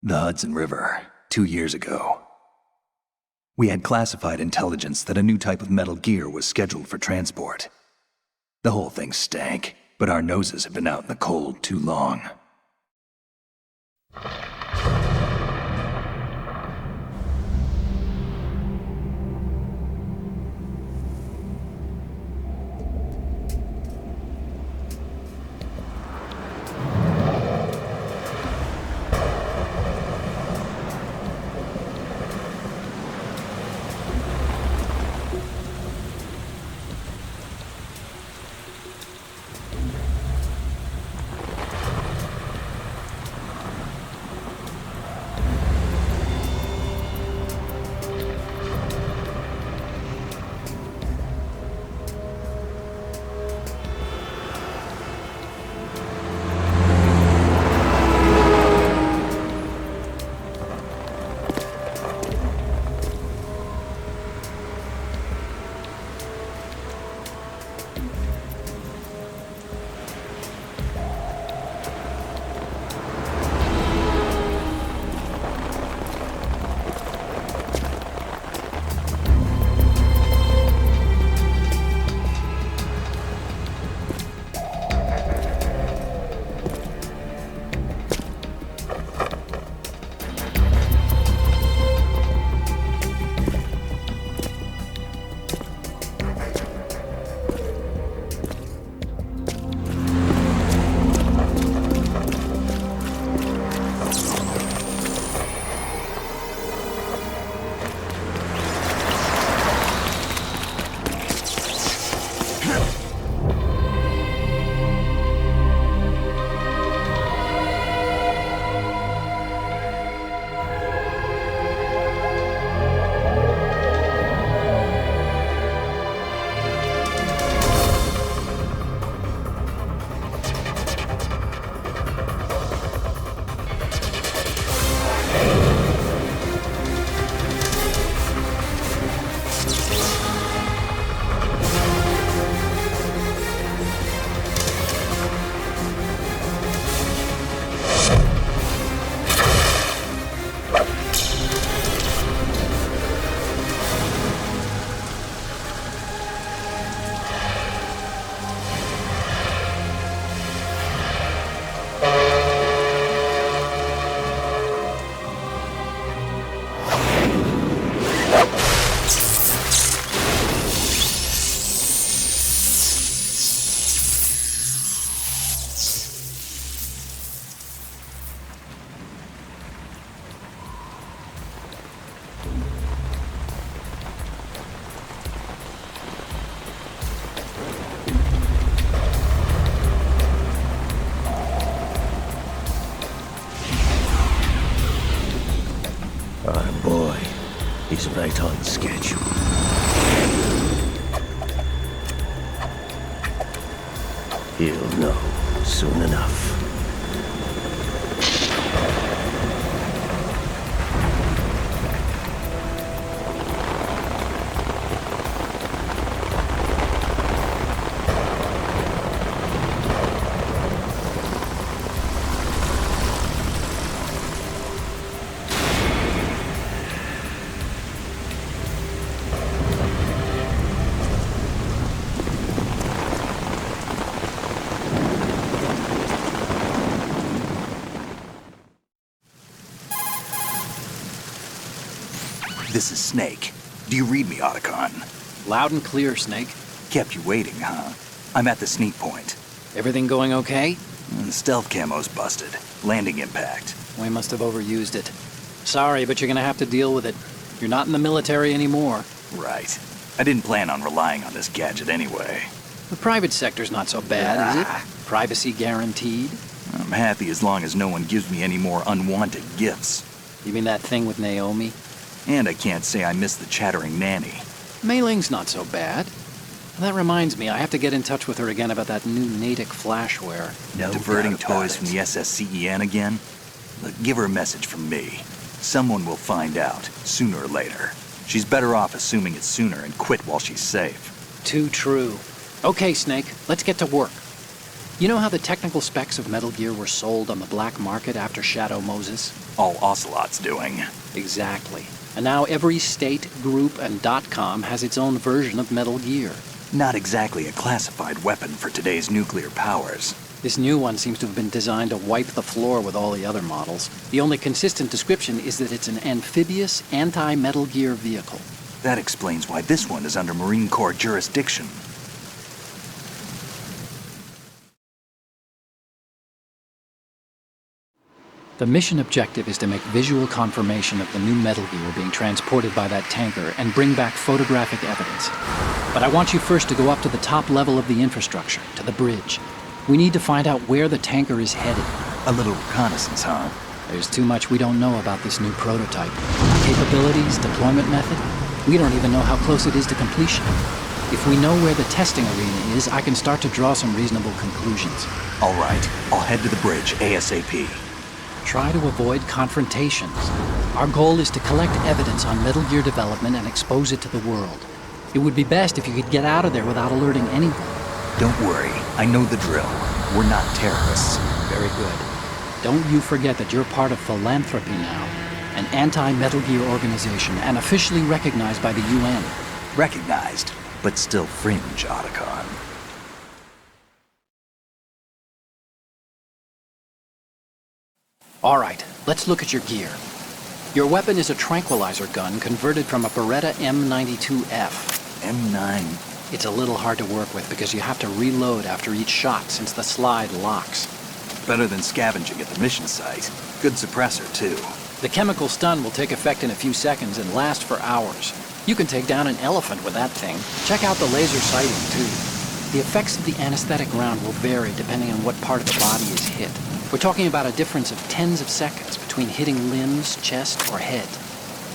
The Hudson River, 2 years ago. We had classified intelligence that a new type of metal gear was scheduled for transport. The whole thing stank, but our noses had been out in the cold too long. Our boy is right on schedule. He'll know soon enough. This is Snake. Do you read me, Otacon? Loud and clear, Snake. Kept you waiting, huh? I'm at the sneak point. Everything going okay? The stealth camo's busted. Landing impact. We must have overused it. Sorry, but you're gonna have to deal with it. You're not in the military anymore. Right. I didn't plan on relying on this gadget anyway. The private sector's not so bad, is it? Privacy guaranteed? I'm happy as long as no one gives me any more unwanted gifts. You mean that thing with Naomi? And I can't say I miss the chattering nanny. Mei Ling's not so bad. That reminds me, I have to get in touch with her again about that new Natick flashware. No Diverting doubt about toys it. from the SSCEN again? Look, give her a message from me. Someone will find out, sooner or later. She's better off assuming it's sooner and quit while she's safe. Too true. Okay, Snake, let's get to work. You know how the technical specs of Metal Gear were sold on the black market after Shadow Moses? All Ocelot's doing. Exactly. And now every state, group, and .com has its own version of Metal Gear. Not exactly a classified weapon for today's nuclear powers. This new one seems to have been designed to wipe the floor with all the other models. The only consistent description is that it's an amphibious, anti-Metal Gear vehicle. That explains why this one is under Marine Corps jurisdiction. The mission objective is to make visual confirmation of the new Metal Gear being transported by that tanker and bring back photographic evidence. But I want you first to go up to the top level of the infrastructure, to the bridge. We need to find out where the tanker is headed. A little reconnaissance, huh? There's too much we don't know about this new prototype. Capabilities, deployment method. We don't even know how close it is to completion. If we know where the testing arena is, I can start to draw some reasonable conclusions. All right, I'll head to the bridge ASAP. Try to avoid confrontations. Our goal is to collect evidence on Metal Gear development and expose it to the world. It would be best if you could get out of there without alerting anyone. Don't worry, I know the drill. We're not terrorists. Very good. Don't you forget that you're part of Philanthropy now, an anti-Metal Gear organization and officially recognized by the UN. Recognized, but still fringe, Otacon. All right, let's look at your gear. Your weapon is a tranquilizer gun converted from a Beretta M92F. M9. It's a little hard to work with because you have to reload after each shot since the slide locks. Better than scavenging at the mission site. Good suppressor, too. The chemical stun will take effect in a few seconds and last for hours. You can take down an elephant with that thing. Check out the laser sighting, too. The effects of the anesthetic round will vary depending on what part of the body is hit. We're talking about a difference of tens of seconds between hitting limbs, chest, or head.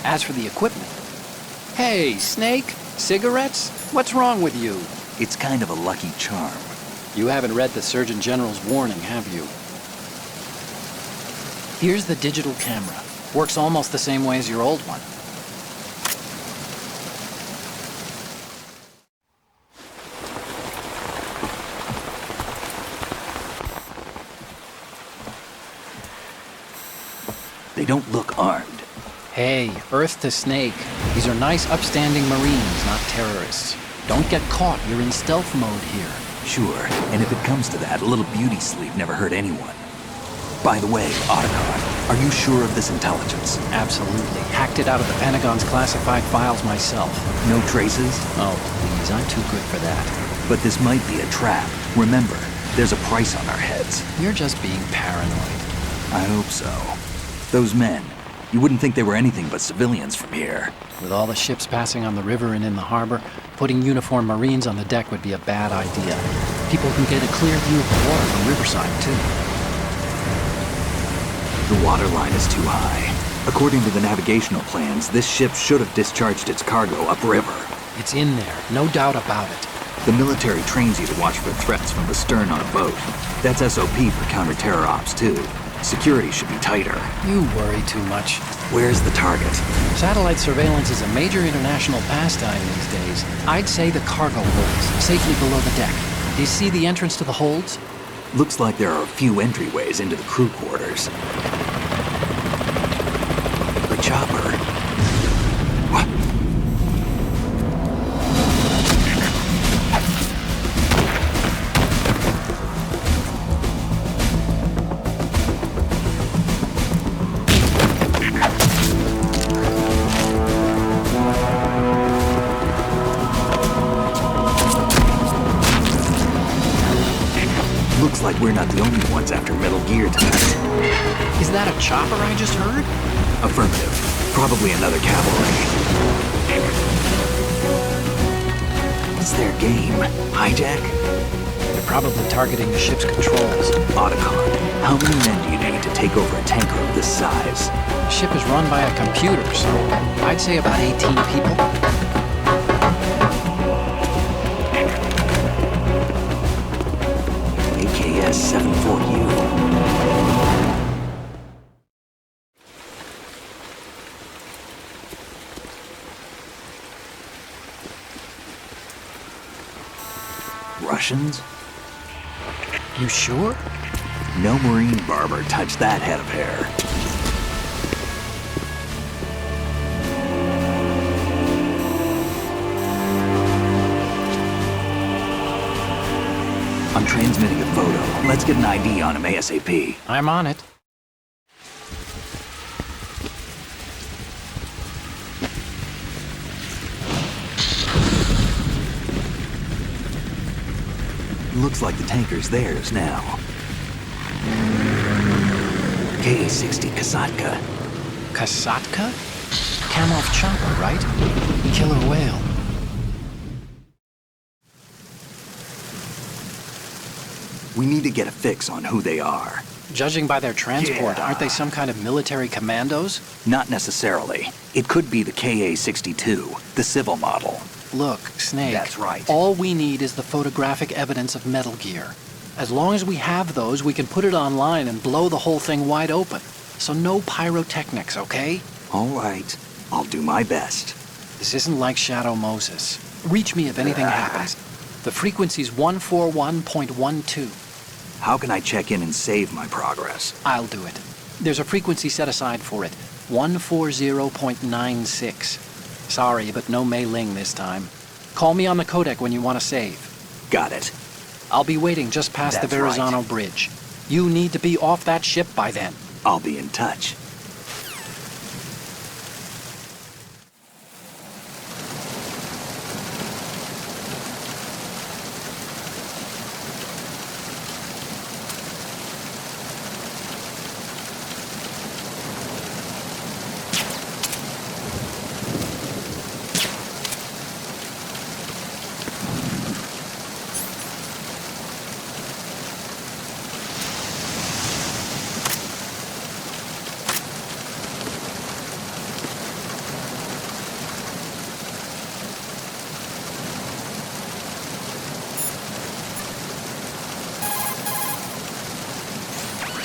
As for the equipment... Hey, Snake! Cigarettes? What's wrong with you? It's kind of a lucky charm. You haven't read the Surgeon General's warning, have you? Here's the digital camera. Works almost the same way as your old one. They don't look armed. Hey, Earth to Snake. These are nice, upstanding Marines, not terrorists. Don't get caught. You're in stealth mode here. Sure, and if it comes to that, a little beauty sleep never hurt anyone. By the way, Otacon, are you sure of this intelligence? Absolutely. Hacked it out of the Pentagon's classified files myself. No traces? Oh, please, I'm too good for that. But this might be a trap. Remember, there's a price on our heads. You're just being paranoid. I hope so. Those men, you wouldn't think they were anything but civilians from here. With all the ships passing on the river and in the harbor, putting uniformed Marines on the deck would be a bad idea. People can get a clear view of the water from Riverside, too. The water line is too high. According to the navigational plans, this ship should have discharged its cargo upriver. It's in there, no doubt about it. The military trains you to watch for threats from the stern on a boat. That's SOP for counter-terror ops, too. Security should be tighter. You worry too much. Where's the target? Satellite surveillance is a major international pastime these days. I'd say the cargo holds, safely below the deck. Do you see the entrance to the holds? Looks like there are a few entryways into the crew quarters. The chopper. What? Looks like we're not the only ones after Metal Gear tonight. Is that a chopper I just heard? Affirmative. Probably another cavalry. What's their game? Hijack? They're probably targeting the ship's controls. Otacon, how many men do you need to take over a tanker of this size? The ship is run by a computer, so I'd say about 18 people. AKS 74U. Russians? You sure? No marine barber touched that head of hair. I'm transmitting a photo. Let's get an ID on him ASAP. I'm on it. Looks like the tanker's theirs now. Ka-60 Kasatka. Kasatka? Kamov chopper, right? Killer whale. We need to get a fix on who they are. Judging by their transport, aren't they some kind of military commandos? Not necessarily. It could be the Ka-62, the civil model. Look, Snake. That's right. All we need is the photographic evidence of Metal Gear. As long as we have those, we can put it online and blow the whole thing wide open. So no pyrotechnics, okay? All right. I'll do my best. This isn't like Shadow Moses. Reach me if anything happens. The frequency's 141.12. How can I check in and save my progress? I'll do it. There's a frequency set aside for it. 140.96. Sorry, but no Mei Ling this time. Call me on the codec when you want to save. Got it. I'll be waiting just past the That's right. Verrazano Bridge. You need to be off that ship by then. I'll be in touch.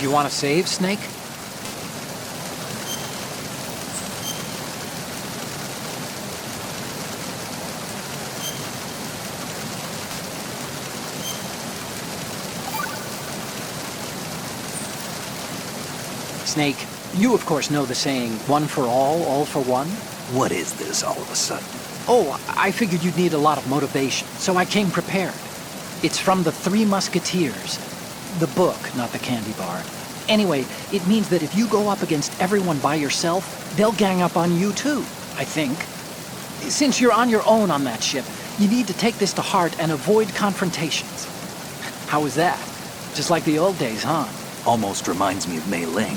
Do you want to save, Snake? Snake, you of course know the saying, one for all for one? What is this all of a sudden? Oh, I figured you'd need a lot of motivation, so I came prepared. It's from the Three Musketeers. The book, not the candy bar. Anyway, it means that if you go up against everyone by yourself, they'll gang up on you too, I think. Since you're on your own on that ship, you need to take this to heart and avoid confrontations. How was that? Just like the old days, huh? Almost reminds me of Mei Ling.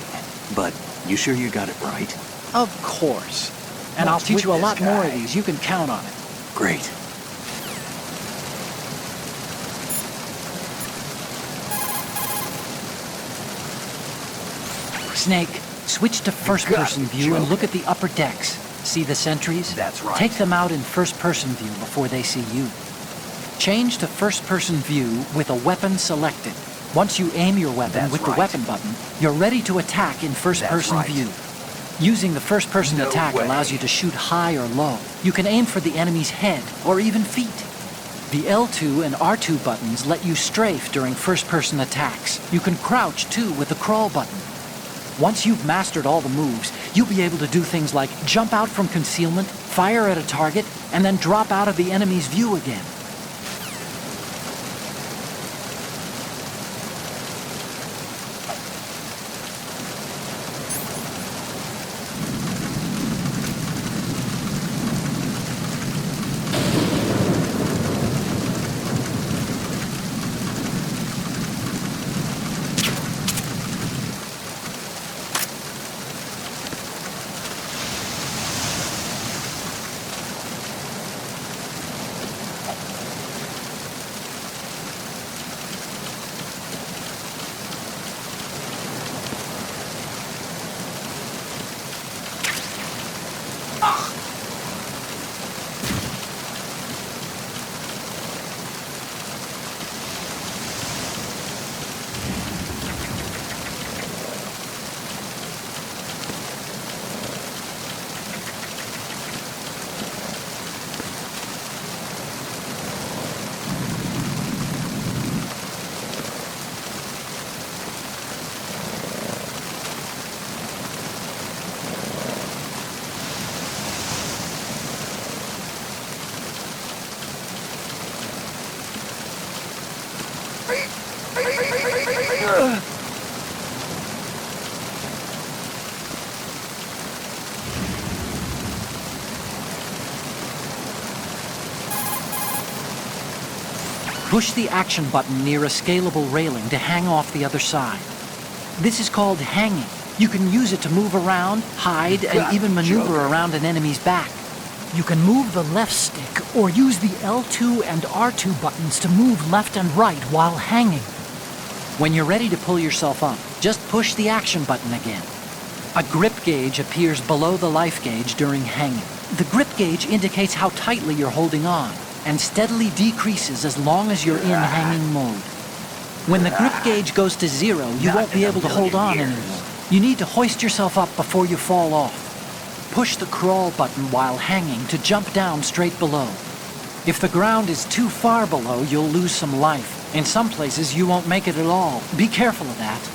But you sure you got it right? Of course. And I'll What's teach you a with lot this more guy? of these. You can count on it. Great. Snake, switch to first-person view and look at the upper decks. See the sentries? That's right. Take them out in first-person view before they see you. Change to first-person view with a weapon selected. Once you aim your weapon That's with right. the weapon button, you're ready to attack in first-person right. view. Using the first-person No attack way. allows you to shoot high or low. You can aim for the enemy's head or even feet. The L2 and R2 buttons let you strafe during first-person attacks. You can crouch, too, with the crawl button. Once you've mastered all the moves, you'll be able to do things like jump out from concealment, fire at a target, and then drop out of the enemy's view again. Push the action button near a scalable railing to hang off the other side. This is called hanging. You can use it to move around, hide, and even maneuver around an enemy's back. You can move the left stick or use the L2 and R2 buttons to move left and right while hanging. When you're ready to pull yourself up, just push the action button again. A grip gauge appears below the life gauge during hanging. The grip gauge indicates how tightly you're holding on, and steadily decreases as long as you're in hanging mode. When the grip gauge goes to 0, you won't be able to hold on anymore. You need to hoist yourself up before you fall off. Push the crawl button while hanging to jump down straight below. If the ground is too far below, you'll lose some life. In some places, you won't make it at all. Be careful of that.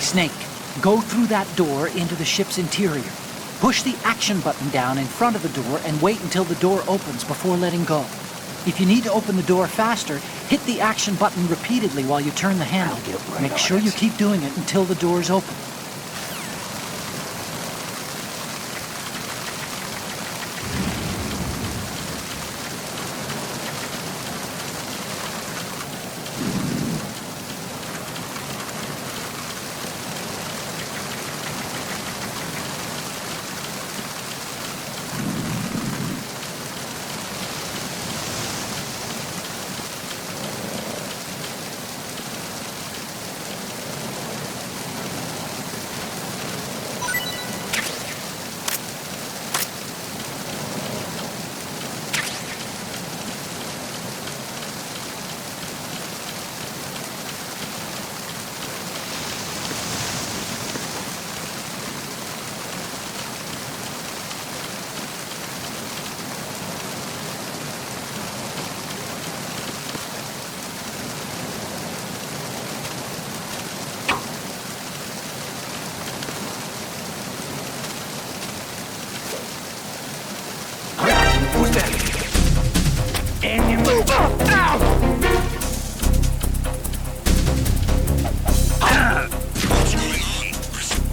Snake, go through that door into the ship's interior. Push the action button down in front of the door and wait until the door opens before letting go. If you need to open the door faster, hit the action button repeatedly while you turn the handle. Make sure you keep doing it until the door's open.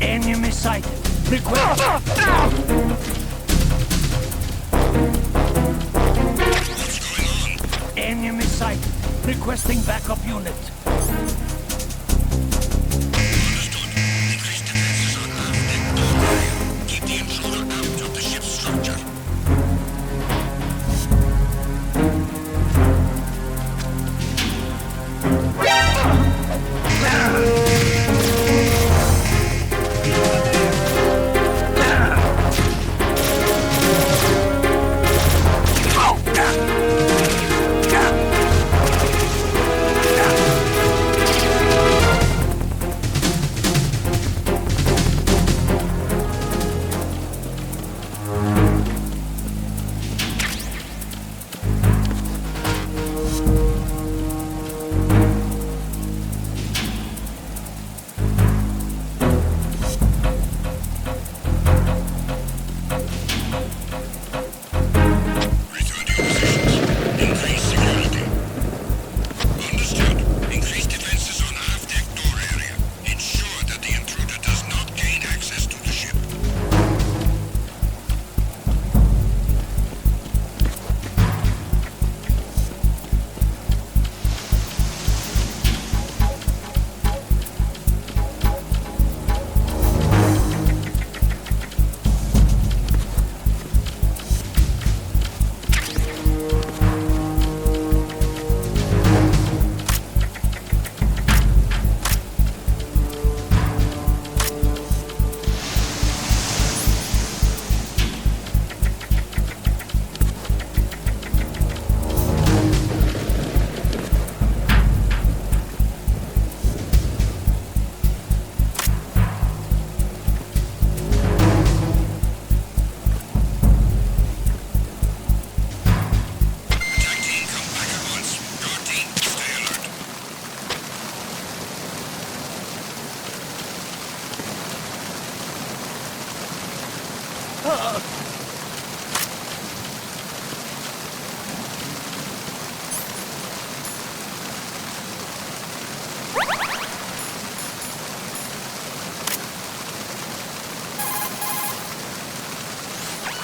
Enemy sighted. Request. Enemy sighted. Requesting backup unit. Keep the intruder out of the ship's structure.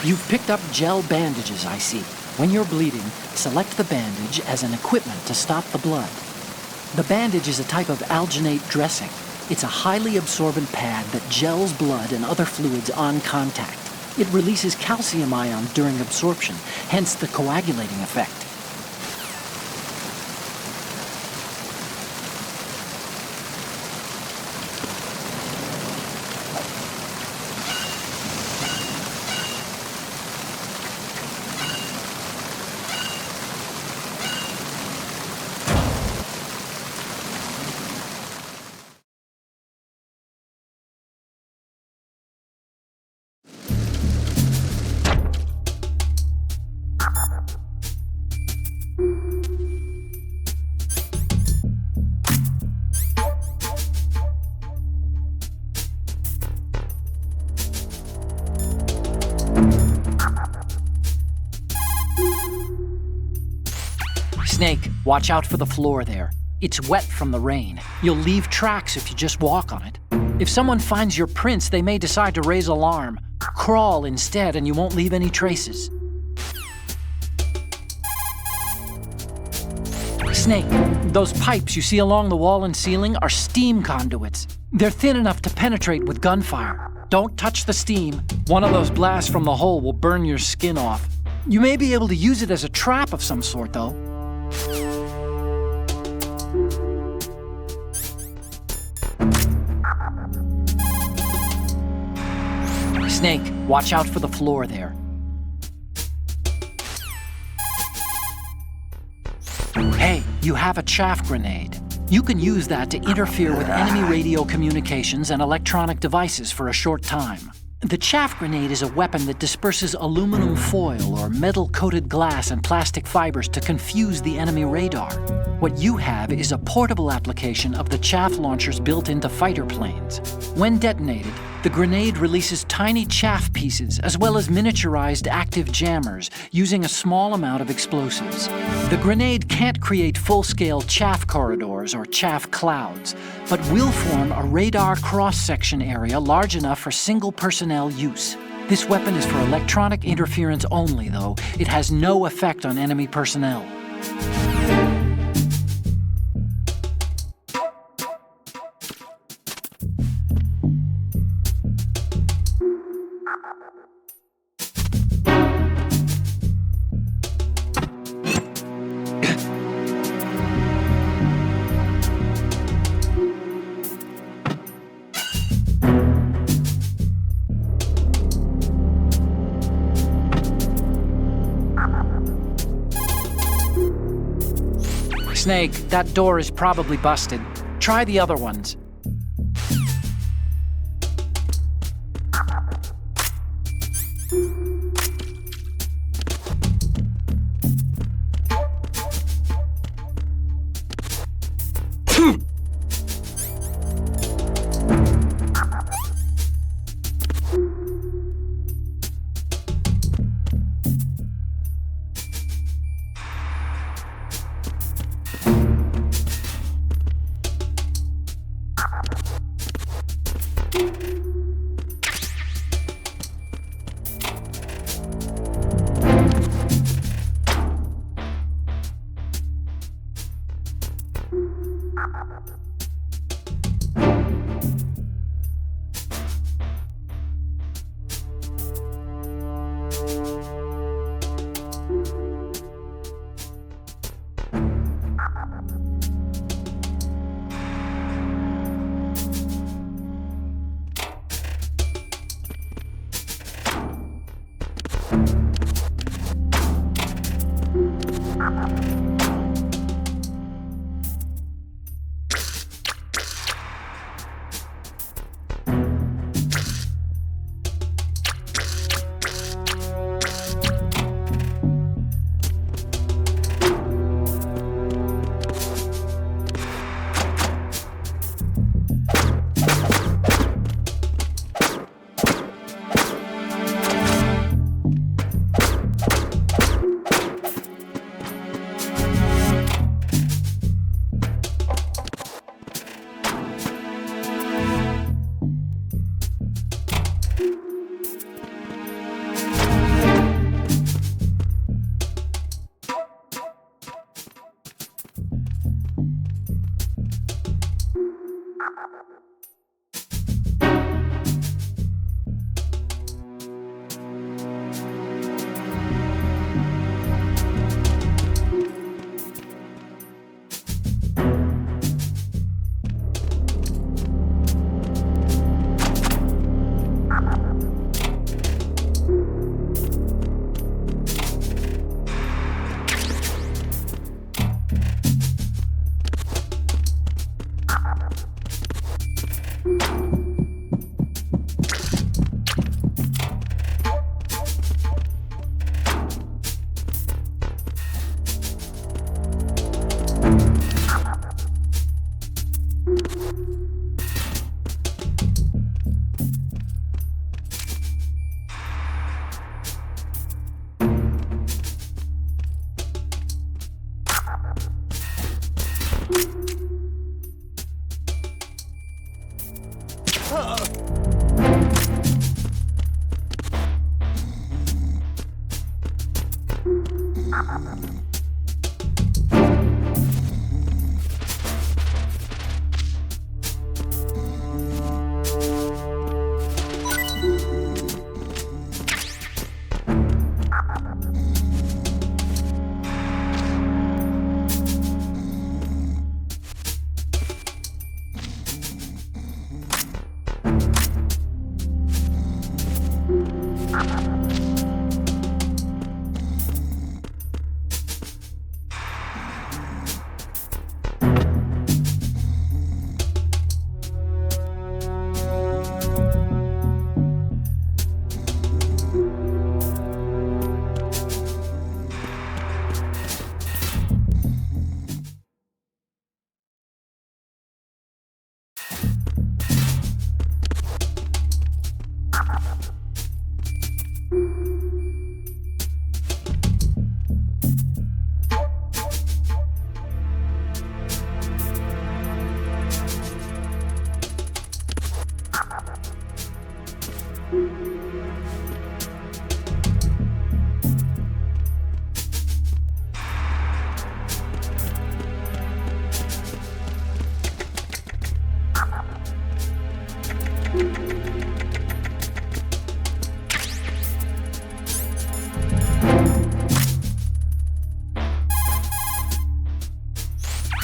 You've picked up gel bandages, I see. When you're bleeding, select the bandage as an equipment to stop the blood. The bandage is a type of alginate dressing. It's a highly absorbent pad that gels blood and other fluids on contact. It releases calcium ions during absorption, hence the coagulating effect. Snake, watch out for the floor there. It's wet from the rain. You'll leave tracks if you just walk on it. If someone finds your prints, they may decide to raise alarm. Crawl instead and you won't leave any traces. Snake, those pipes you see along the wall and ceiling are steam conduits. They're thin enough to penetrate with gunfire. Don't touch the steam. One of those blasts from the hole will burn your skin off. You may be able to use it as a trap of some sort, though. Snake, watch out for the floor there. Hey, you have a chaff grenade. You can use that to interfere with enemy radio communications and electronic devices for a short time. The chaff grenade is a weapon that disperses aluminum foil or metal-coated glass and plastic fibers to confuse the enemy radar. What you have is a portable application of the chaff launchers built into fighter planes. When detonated, the grenade releases tiny chaff pieces as well as miniaturized active jammers using a small amount of explosives. The grenade can't create full-scale chaff corridors or chaff clouds, but will form a radar cross-section area large enough for single personnel use. This weapon is for electronic interference only, though. It has no effect on enemy personnel. Snake, that door is probably busted. Try the other ones.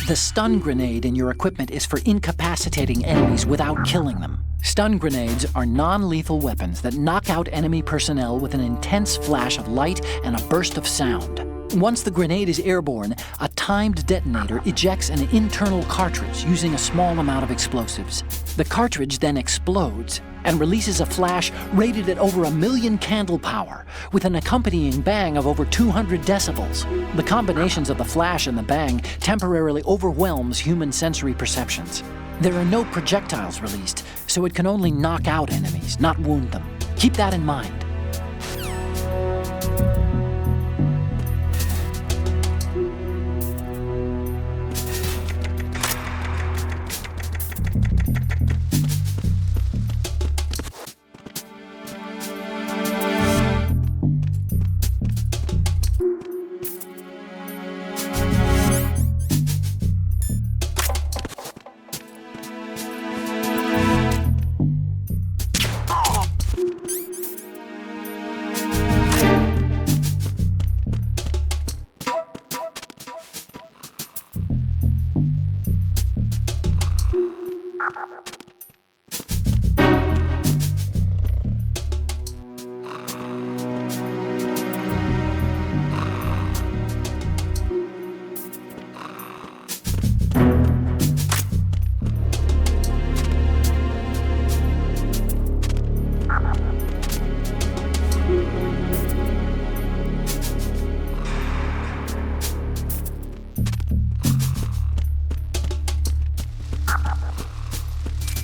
The stun grenade in your equipment is for incapacitating enemies without killing them. Stun grenades are non-lethal weapons that knock out enemy personnel with an intense flash of light and a burst of sound. Once the grenade is airborne, a timed detonator ejects an internal cartridge using a small amount of explosives. The cartridge then explodes and releases a flash rated at over 1,000,000 candle power, with an accompanying bang of over 200 decibels. The combinations of the flash and the bang temporarily overwhelms human sensory perceptions. There are no projectiles released, so it can only knock out enemies, not wound them. Keep that in mind.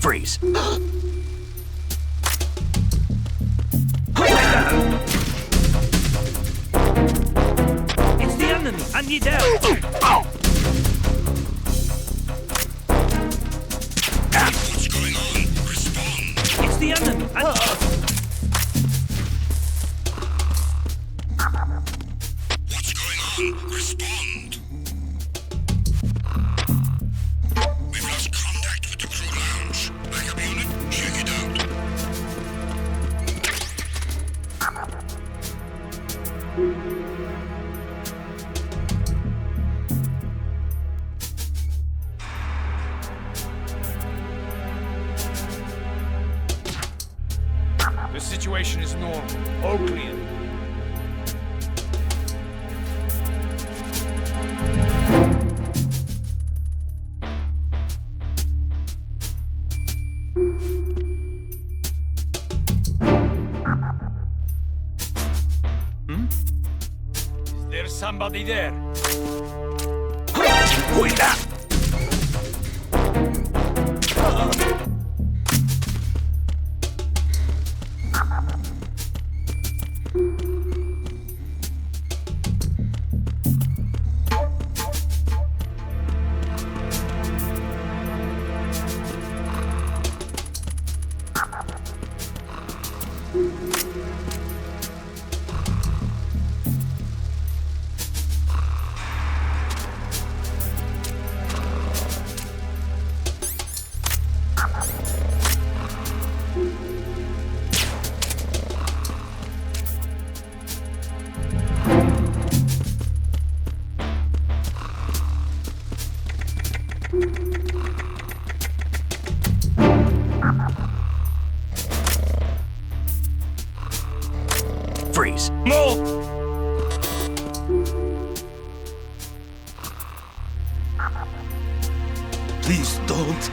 Freeze. It's the enemy! I need help! What's going on? Respond. It's the enemy! What's going on? Respond. We've lost contact with the crew lounge. Backup unit, check it out. The situation is normal. All clear. Is there somebody there? Who is that? More! Please don't.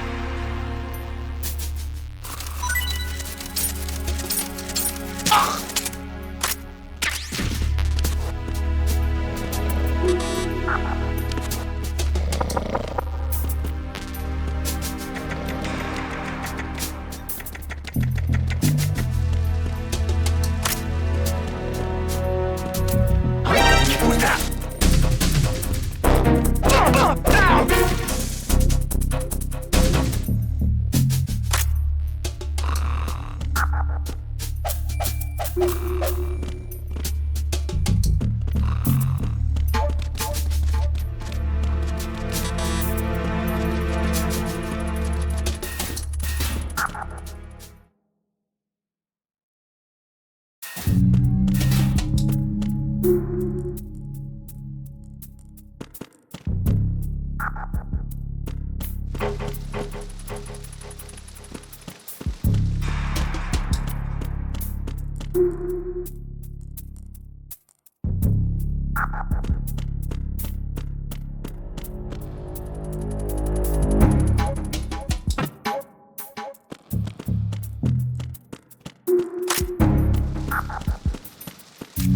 Who's that?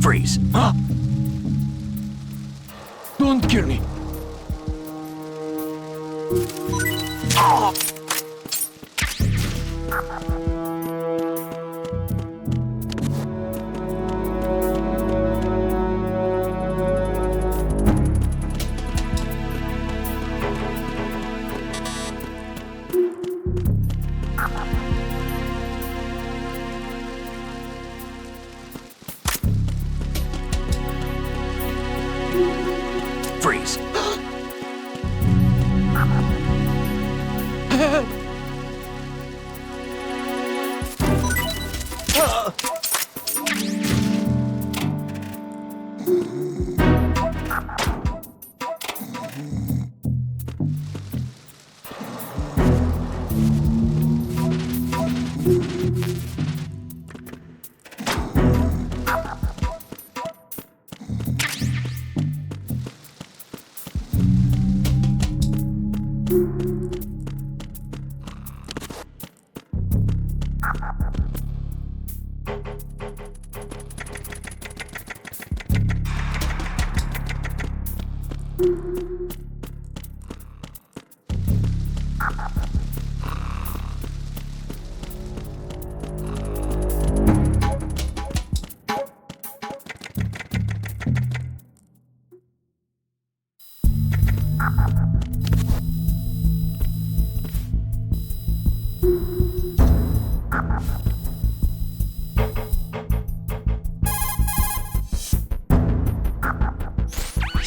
Freeze. Huh? Don't kill me. Freeze.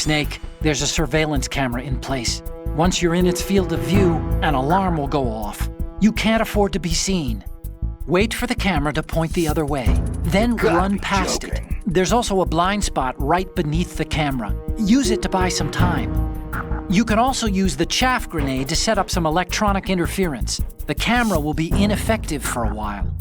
Snake, there's a surveillance camera in place. Once you're in its field of view, an alarm will go off. You can't afford to be seen. Wait for the camera to point the other way, then run past it. There's also a blind spot right beneath the camera. Use it to buy some time. You can also use the chaff grenade to set up some electronic interference. The camera will be ineffective for a while.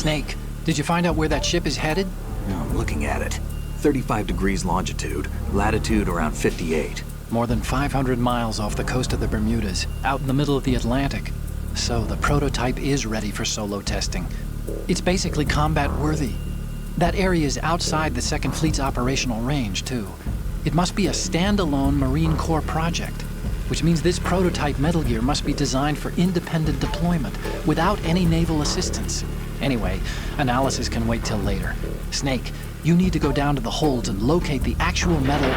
Snake, did you find out where that ship is headed? I'm looking at it. 35 degrees longitude, latitude around 58. More than 500 miles off the coast of the Bermudas, out in the middle of the Atlantic. So the prototype is ready for solo testing. It's basically combat-worthy. That area is outside the Second Fleet's operational range, too. It must be a standalone Marine Corps project, which means this prototype Metal Gear must be designed for independent deployment, without any naval assistance. Anyway, analysis can wait till later. Snake, you need to go down to the holds and locate the actual metal...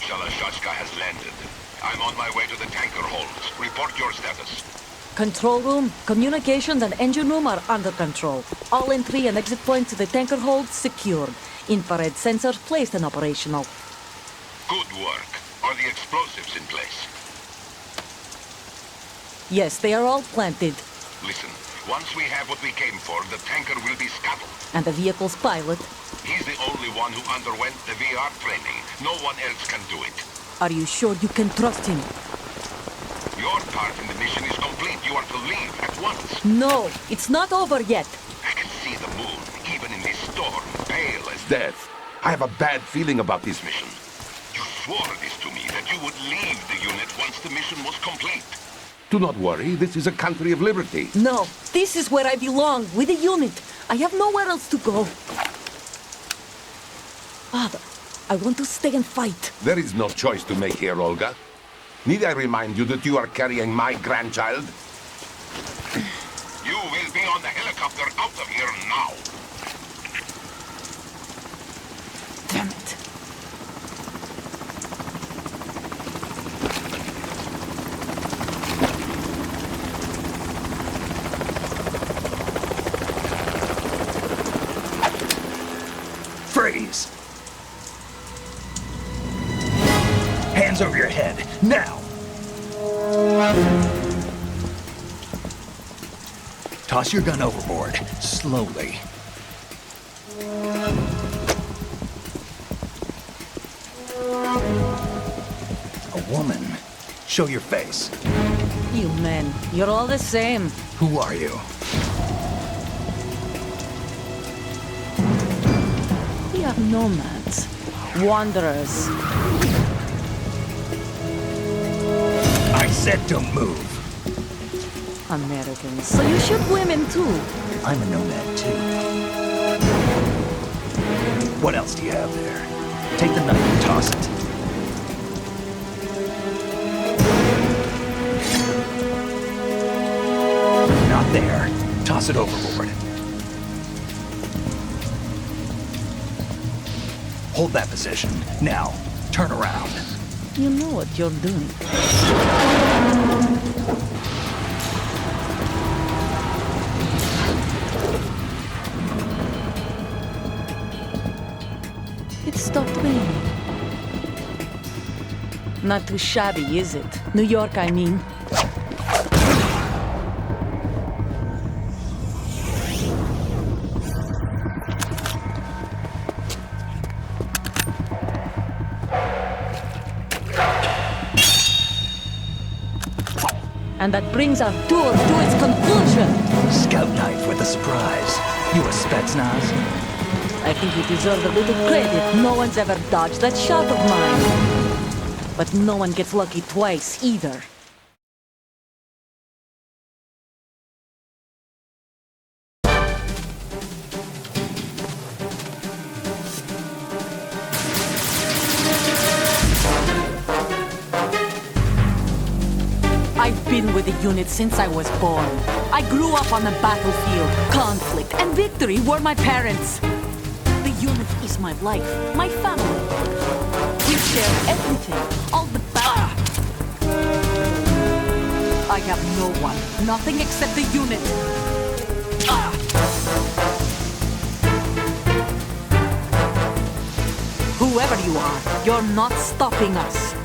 Shalashaska has landed. I'm on my way to the tanker holds. Report your status. Control room, communications and engine room are under control. All entry and exit points to the tanker hold secured. Infrared sensors placed and operational. Good work. Are the explosives in place? Yes, they are all planted. Listen, once we have what we came for, the tanker will be scuttled. And the vehicle's pilot. He's the only one who underwent the VR training. No one else can do it. Are you sure you can trust him? Your part in the mission is complete. You are to leave at once. No, it's not over yet. I can see the moon, even in this storm, pale as death. I have a bad feeling about this mission. You swore this to me, that you would leave the unit once the mission was complete. Do not worry, this is a country of liberty. No, this is where I belong, with the unit. I have nowhere else to go. Father, I want to stay and fight. There is no choice to make here, Olga. Need I remind you that you are carrying my grandchild? You will be on the helicopter out of here now. Damn it. Freeze! Hands over your head, now! Toss your gun overboard, slowly. A woman. Show your face. You men, you're all the same. Who are you? We are nomads. Wanderers. I said don't move. Americans. So you shoot women too. I'm a nomad too. What else do you have there? Take the knife and toss it. Not there. Toss it overboard. Hold that position. Now, turn around. You know what you're doing. It stopped raining. Not too shabby, is it? New York, I mean. And that brings our tour to its conclusion. Scout knife with a surprise. You a Spetsnaz? I think you deserve a little credit. No one's ever dodged that shot of mine. But no one gets lucky twice, either. I've been with the unit since I was born. I grew up on the battlefield. Conflict and victory were my parents. The unit is my life, my family. We share everything, all the battle. I have no one, nothing except the unit. Whoever you are, you're not stopping us.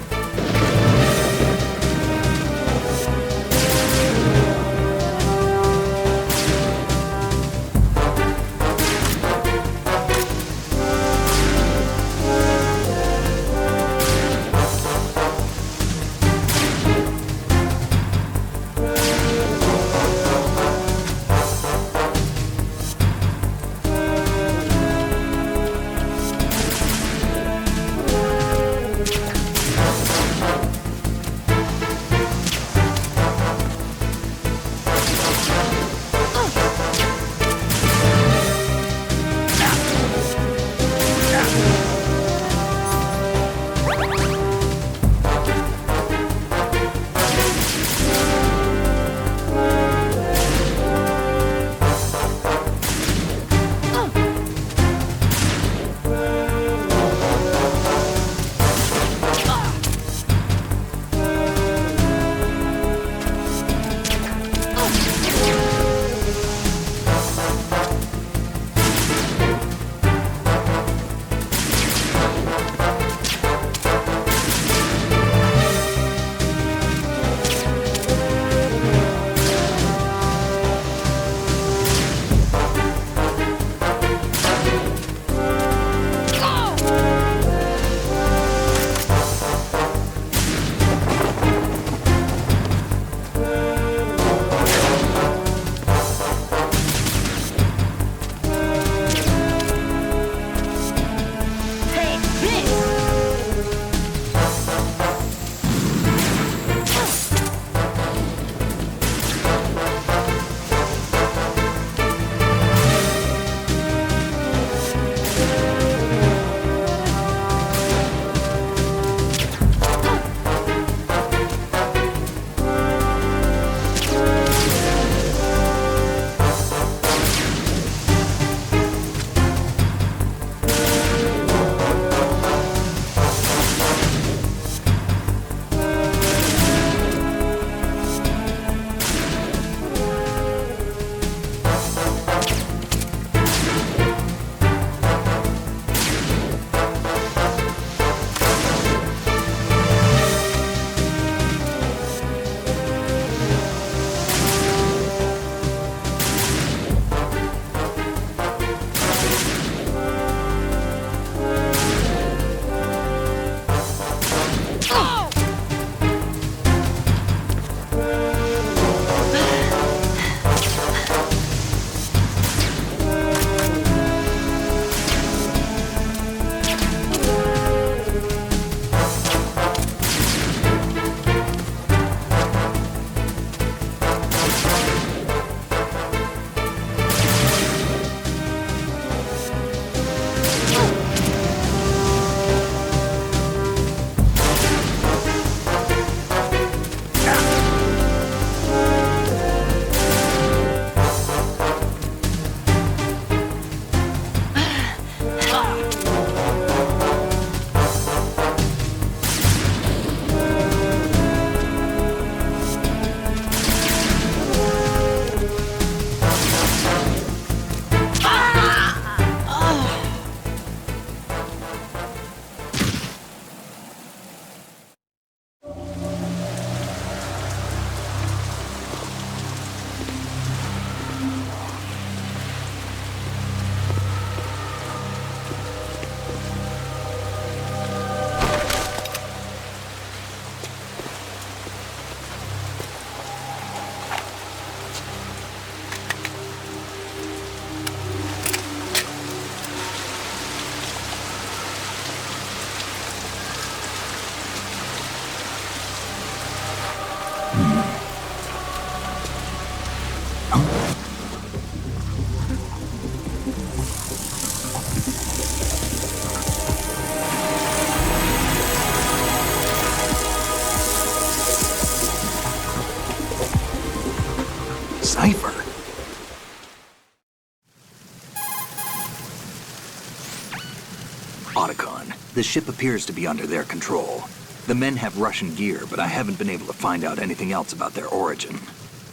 The ship appears to be under their control. The men have Russian gear, but I haven't been able to find out anything else about their origin.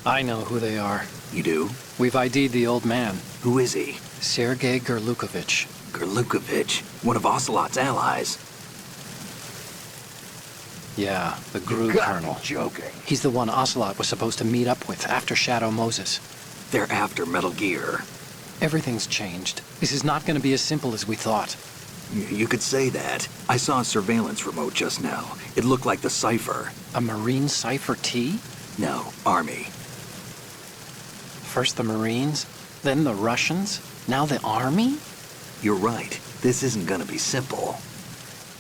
I know who they are. You do? We've ID'd the old man, Who is he? Sergei Gerlukovich. Gerlukovich, one of Ocelot's allies. Yeah, the Groove Colonel. Joking. He's the one Ocelot was supposed to meet up with after Shadow Moses. They're after Metal Gear. Everything's changed. This is not going to be as simple as we thought. You could say that. I saw a surveillance remote just now. It looked like the Cypher. A Marine Cypher T? No, Army. First the Marines, then the Russians, now the Army? You're right. This isn't gonna be simple.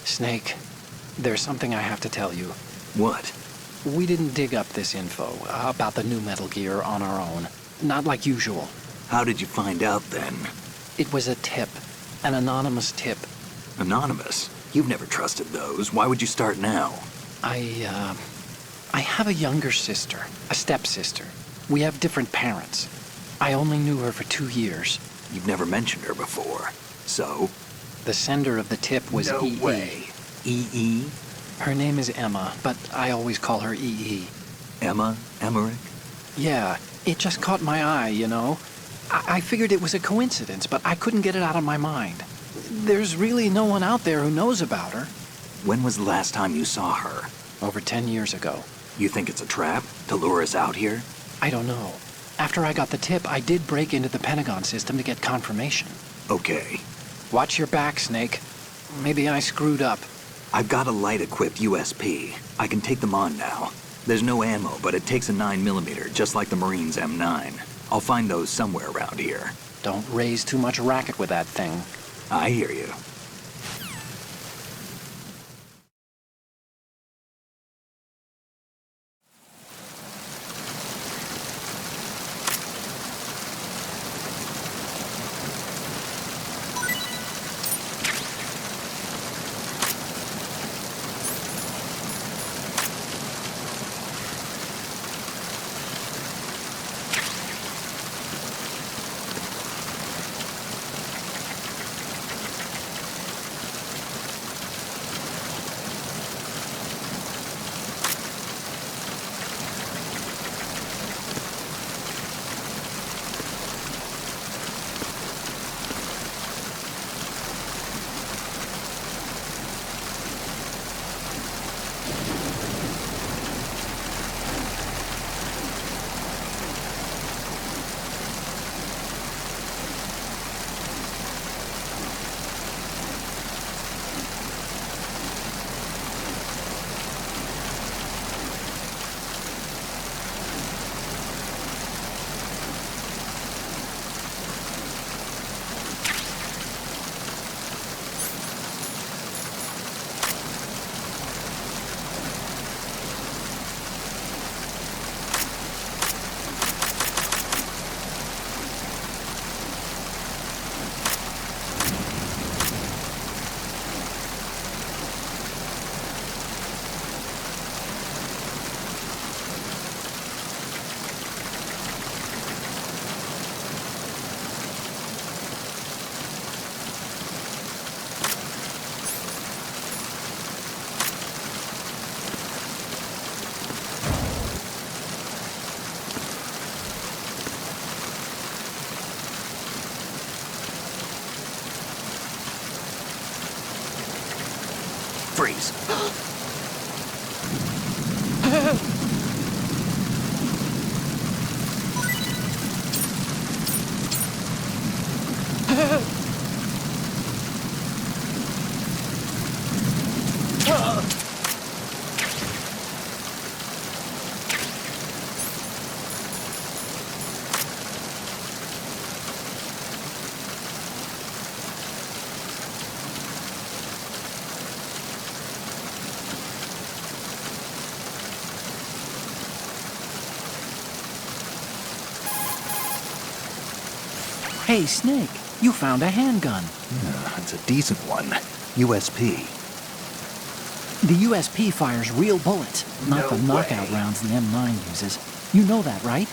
Snake, there's something I have to tell you. What? We didn't dig up this info about the new Metal Gear on our own. Not like usual. How did you find out then? It was a tip. An anonymous tip. Anonymous? You've never trusted those. Why would you start now? I have a younger sister, a stepsister. We have different parents. I only knew her for 2 years. You've never mentioned her before. So? The sender of the tip was No EE. way. EE? Her name is Emma, but I always call her EE. Emma? Emmerich? Yeah, it just caught my eye, you know? I figured it was a coincidence, but I couldn't get it out of my mind. There's really no one out there who knows about her. When was the last time you saw her? Over 10 years ago. You think it's a trap? To lure us out here? I don't know. After I got the tip, I did break into the Pentagon system to get confirmation. Okay. Watch your back, Snake. Maybe I screwed up. I've got a light-equipped USP. I can take them on now. There's no ammo, but it takes a 9mm, just like the Marines' M9. I'll find those somewhere around here. Don't raise too much racket with that thing. I hear you. Freeze. Hey, Snake, you found a handgun. It's a decent one. USP. The USP fires real bullets, not the knockout rounds the M9 uses. You know that, right?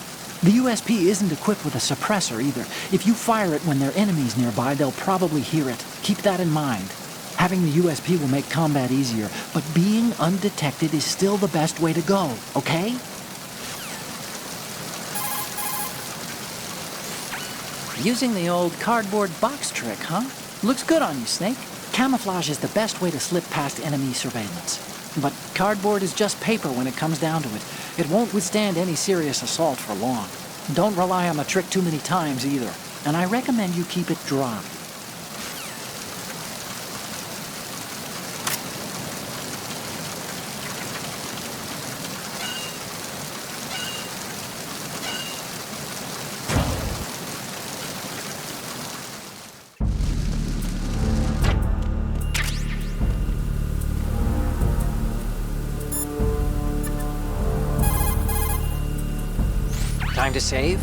The USP isn't equipped with a suppressor either. If you fire it when there are enemies nearby, they'll probably hear it. Keep that in mind. Having the USP will make combat easier, but being undetected is still the best way to go, okay? Using the old cardboard box trick, huh? Looks good on you, Snake. Camouflage is the best way to slip past enemy surveillance. But cardboard is just paper when it comes down to it. It won't withstand any serious assault for long. Don't rely on the trick too many times either, and I recommend you keep it dry. Time to save?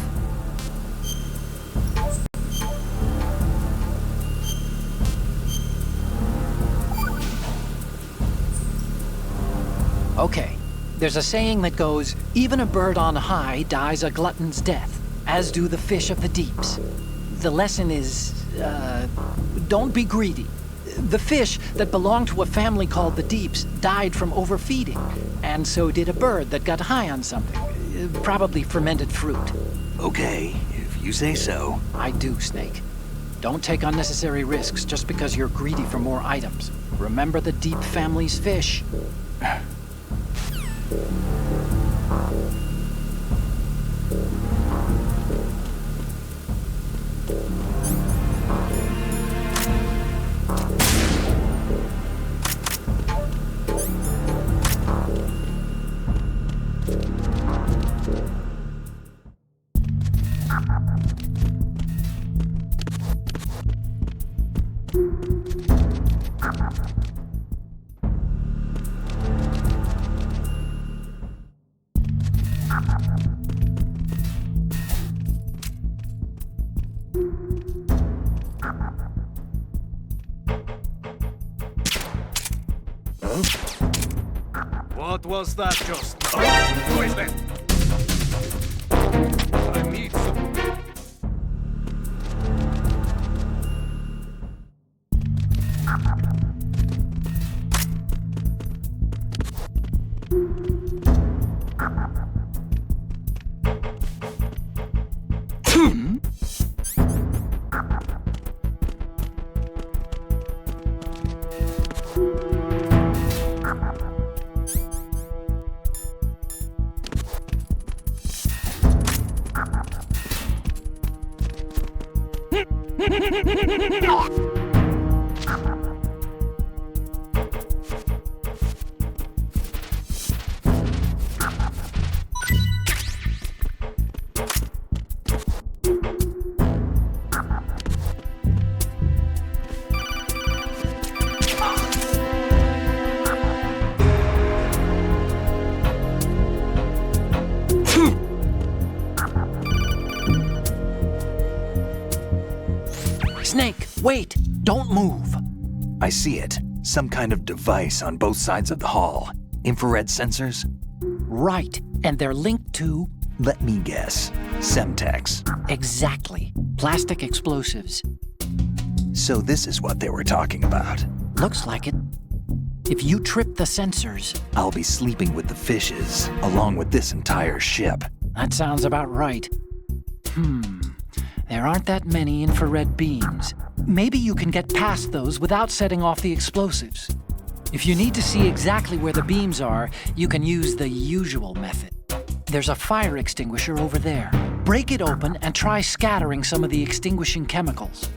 Okay, there's a saying that goes, even a bird on high dies a glutton's death, as do the fish of the deeps. The lesson is, don't be greedy. The fish that belonged to a family called the Deeps died from overfeeding, and so did a bird that got high on something. Probably fermented fruit. Okay, if you say so. I do, Snake. Don't take unnecessary risks just because you're greedy for more items. Remember the Deep family's fish. What was that just now? Who is that? I need some... Snake, wait! Don't move! I see it. Some kind of device on both sides of the hall. Infrared sensors? Right, and they're linked to... Let me guess. Semtex. Exactly. Plastic explosives. So this is what they were talking about. Looks like it. If you trip the sensors... I'll be sleeping with the fishes, along with this entire ship. That sounds about right. There aren't that many infrared beams. Maybe you can get past those without setting off the explosives. If you need to see exactly where the beams are, you can use the usual method. There's a fire extinguisher over there. Break it open and try scattering some of the extinguishing chemicals.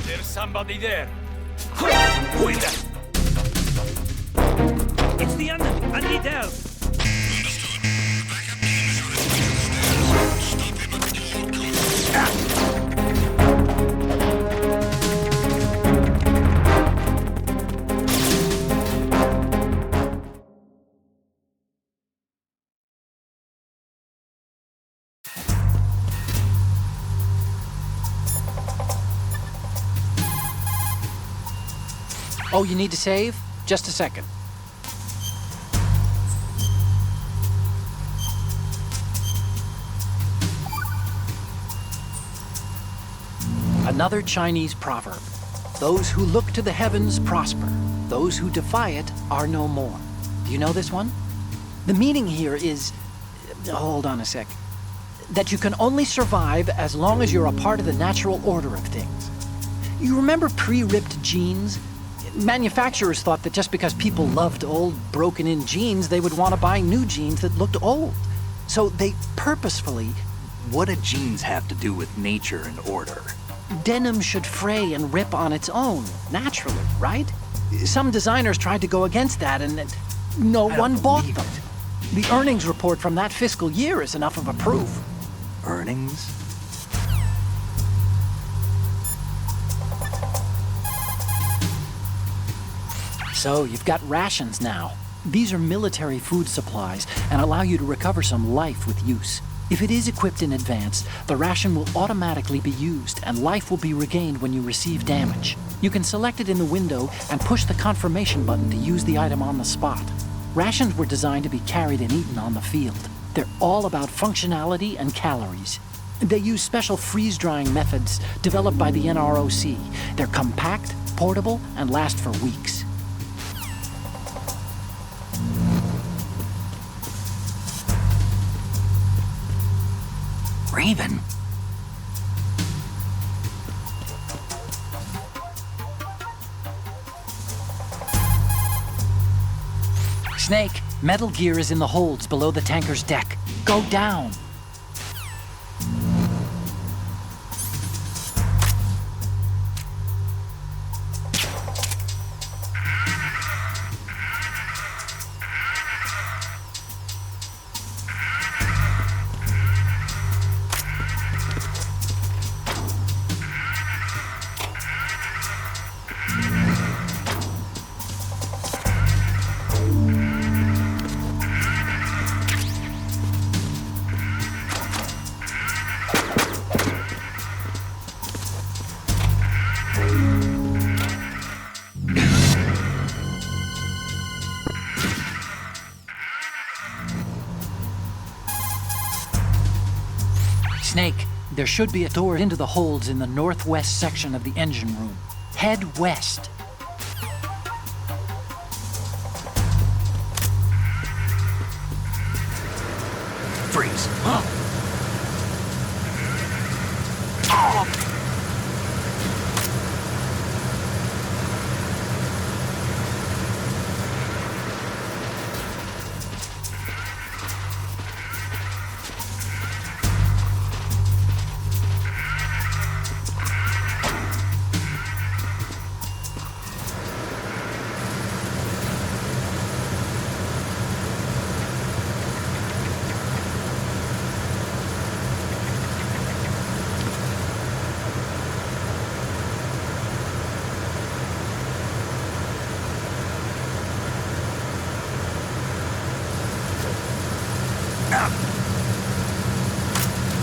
There's somebody there. Who is that? It's the enemy. I need help. Oh, you need to save? Just a second. Another Chinese proverb. Those who look to the heavens prosper. Those who defy it are no more. Do you know this one? The meaning here is... Hold on a sec. That you can only survive as long as you're a part of the natural order of things. You remember pre-ripped jeans? Manufacturers thought that just because people loved old, broken-in jeans, they would want to buy new jeans that looked old. So they purposefully... What do jeans have to do with nature and order? Denim should fray and rip on its own, naturally, right? Some designers tried to go against that, and no one bought them. The earnings report from that fiscal year is enough of a proof. Earnings? So, you've got rations now. These are military food supplies and allow you to recover some life with use. If it is equipped in advance, the ration will automatically be used and life will be regained when you receive damage. You can select it in the window and push the confirmation button to use the item on the spot. Rations were designed to be carried and eaten on the field. They're all about functionality and calories. They use special freeze-drying methods developed by the NROC. They're compact, portable, and last for weeks. Raven? Snake, metal gear is in the holds below the tanker's deck. Go down. There should be a door into the holds in the northwest section of the engine room. Head west. Freeze.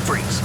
Freeze.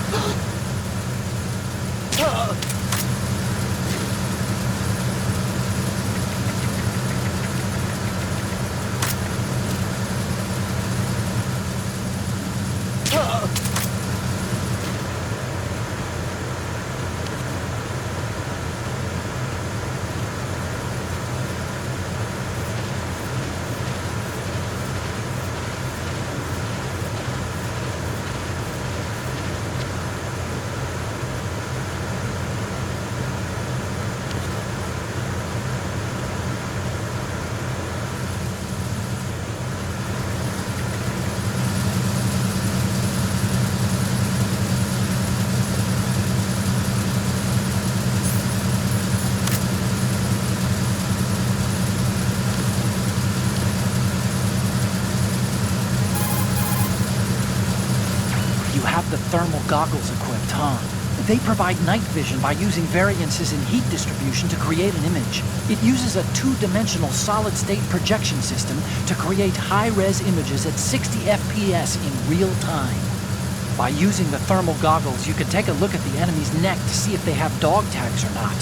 The thermal goggles equipped, huh? They provide night vision by using variances in heat distribution to create an image. It uses a two-dimensional solid-state projection system to create high-res images at 60 FPS in real time. By using the thermal goggles, you can take a look at the enemy's neck to see if they have dog tags or not.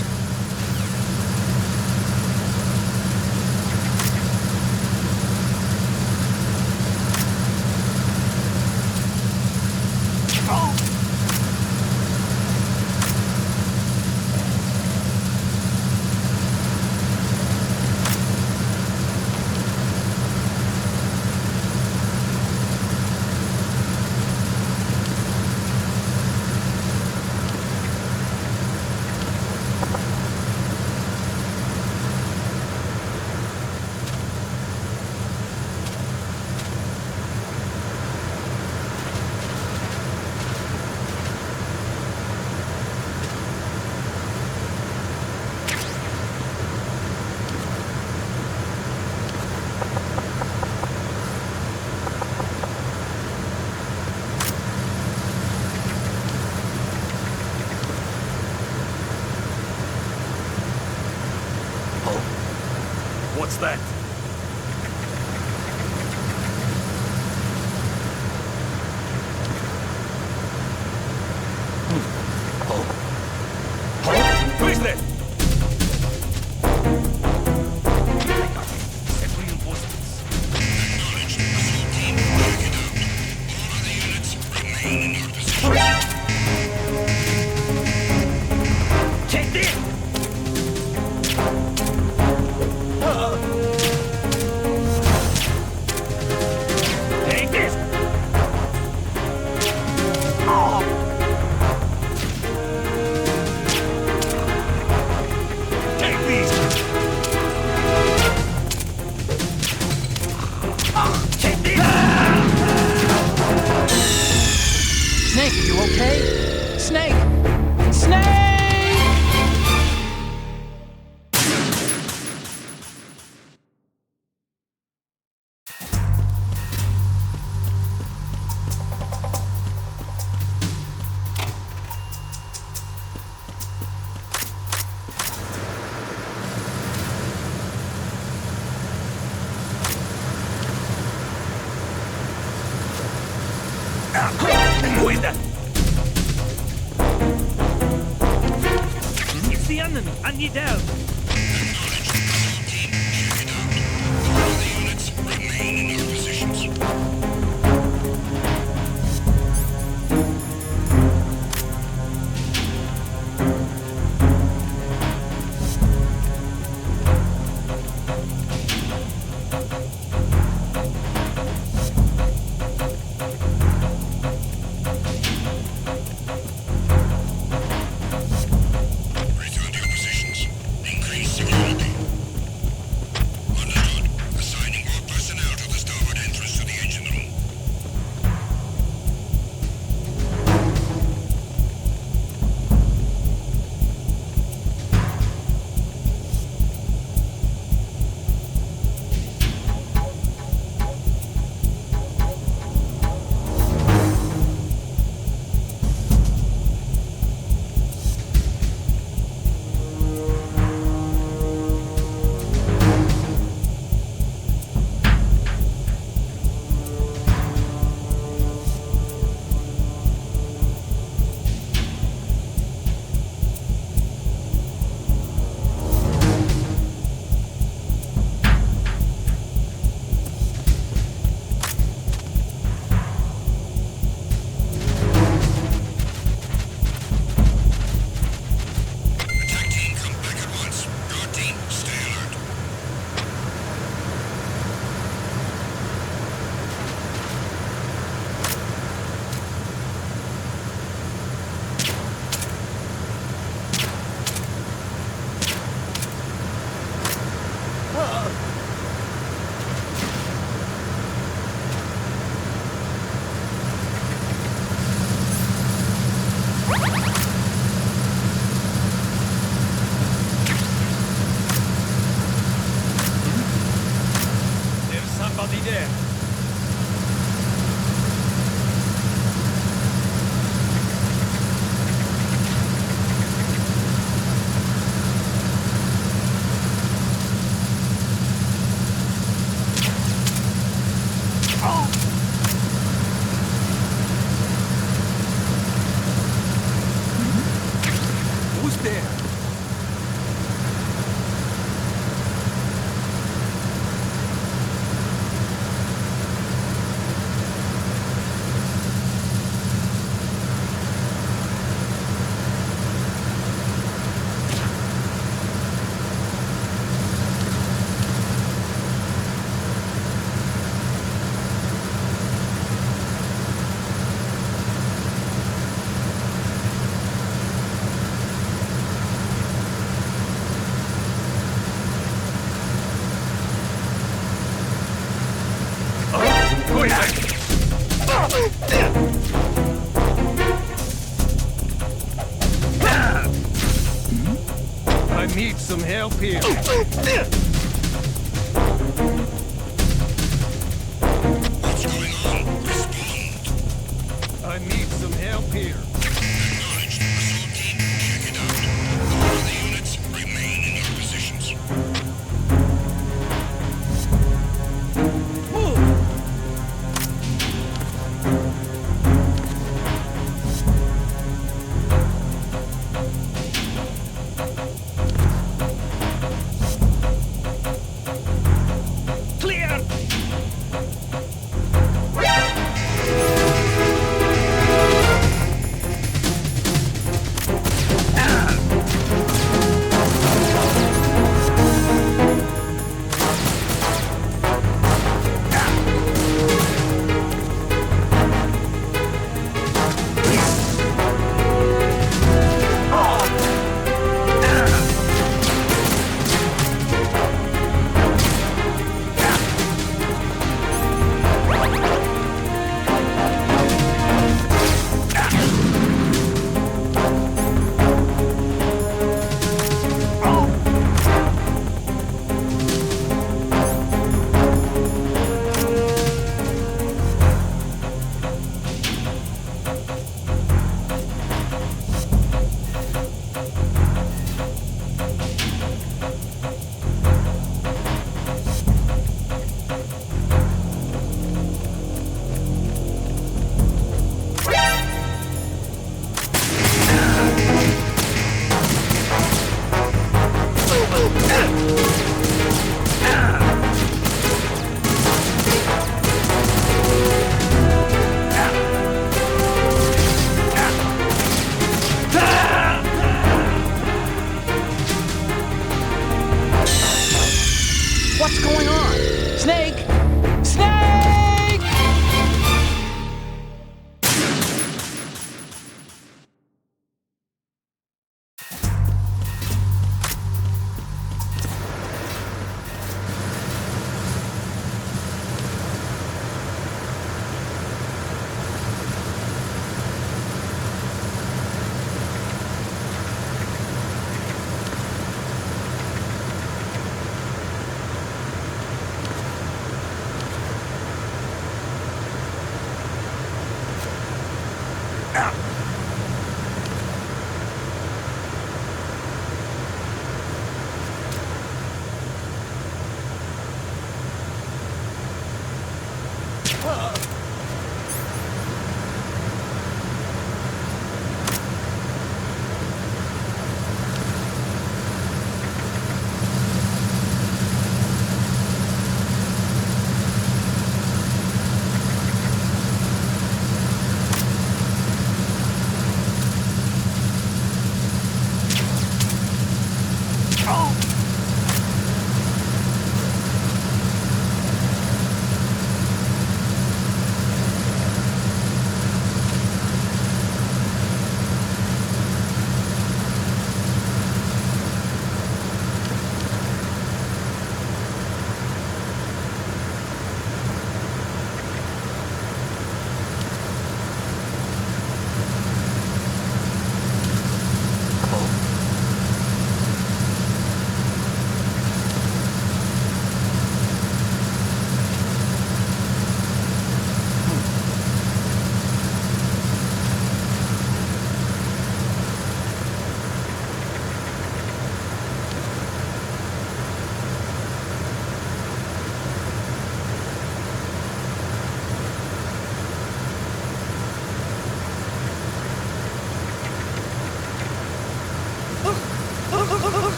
What's that? Who is that? Set reinforcements. Acknowledged. Assault team, knock it out. All other units remain in your positions. Check this! Take this! Take these! Take these! Snake, are you okay? Snake! Snake! Who is that? It's the enemy. I need help. Acknowledged. Assault team, check it out. All other units remain in your positions. there! I need some help here. What's going on? Respond. I need some help here. Acknowledged. Assault team, check it out. All of the units remain in your positions. Clear!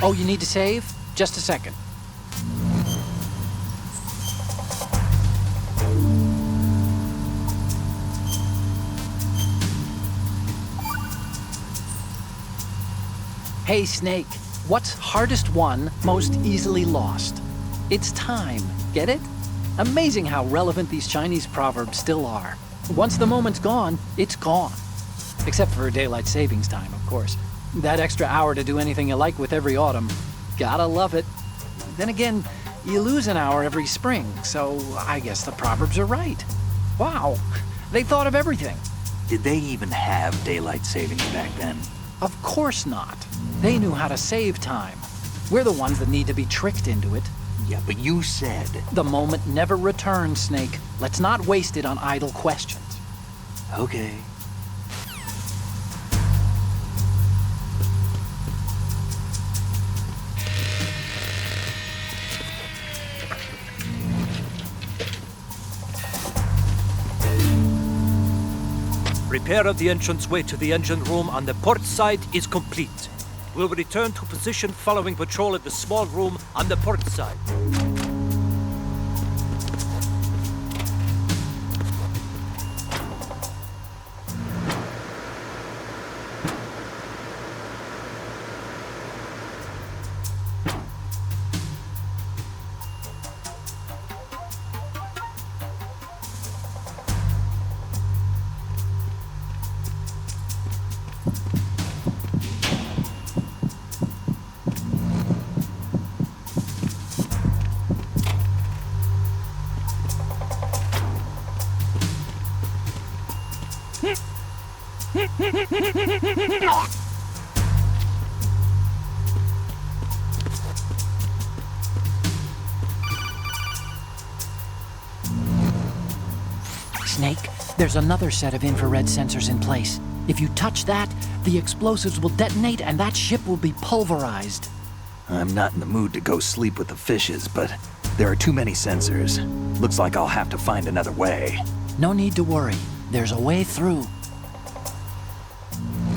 Oh, you need to save? Just a second. Hey, Snake. What's hardest won, most easily lost? It's time. Get it? Amazing how relevant these Chinese proverbs still are. Once the moment's gone, it's gone. Except for daylight savings time, of course. That extra hour to do anything you like with every autumn. Gotta love it. Then again, you lose an hour every spring, so I guess the proverbs are right. Wow, they thought of everything. Did they even have daylight savings back then? Of course not. They knew how to save time. We're the ones that need to be tricked into it. Yeah, but you said... The moment never returns, Snake. Let's not waste it on idle questions. Okay. Repair of the entranceway to the engine room on the port side is complete. We'll return to position following patrol at the small room on the port side. Snake, there's another set of infrared sensors in place. If you touch that, the explosives will detonate and that ship will be pulverized. I'm not in the mood to go sleep with the fishes, but there are too many sensors. Looks like I'll have to find another way. No need to worry. There's a way through.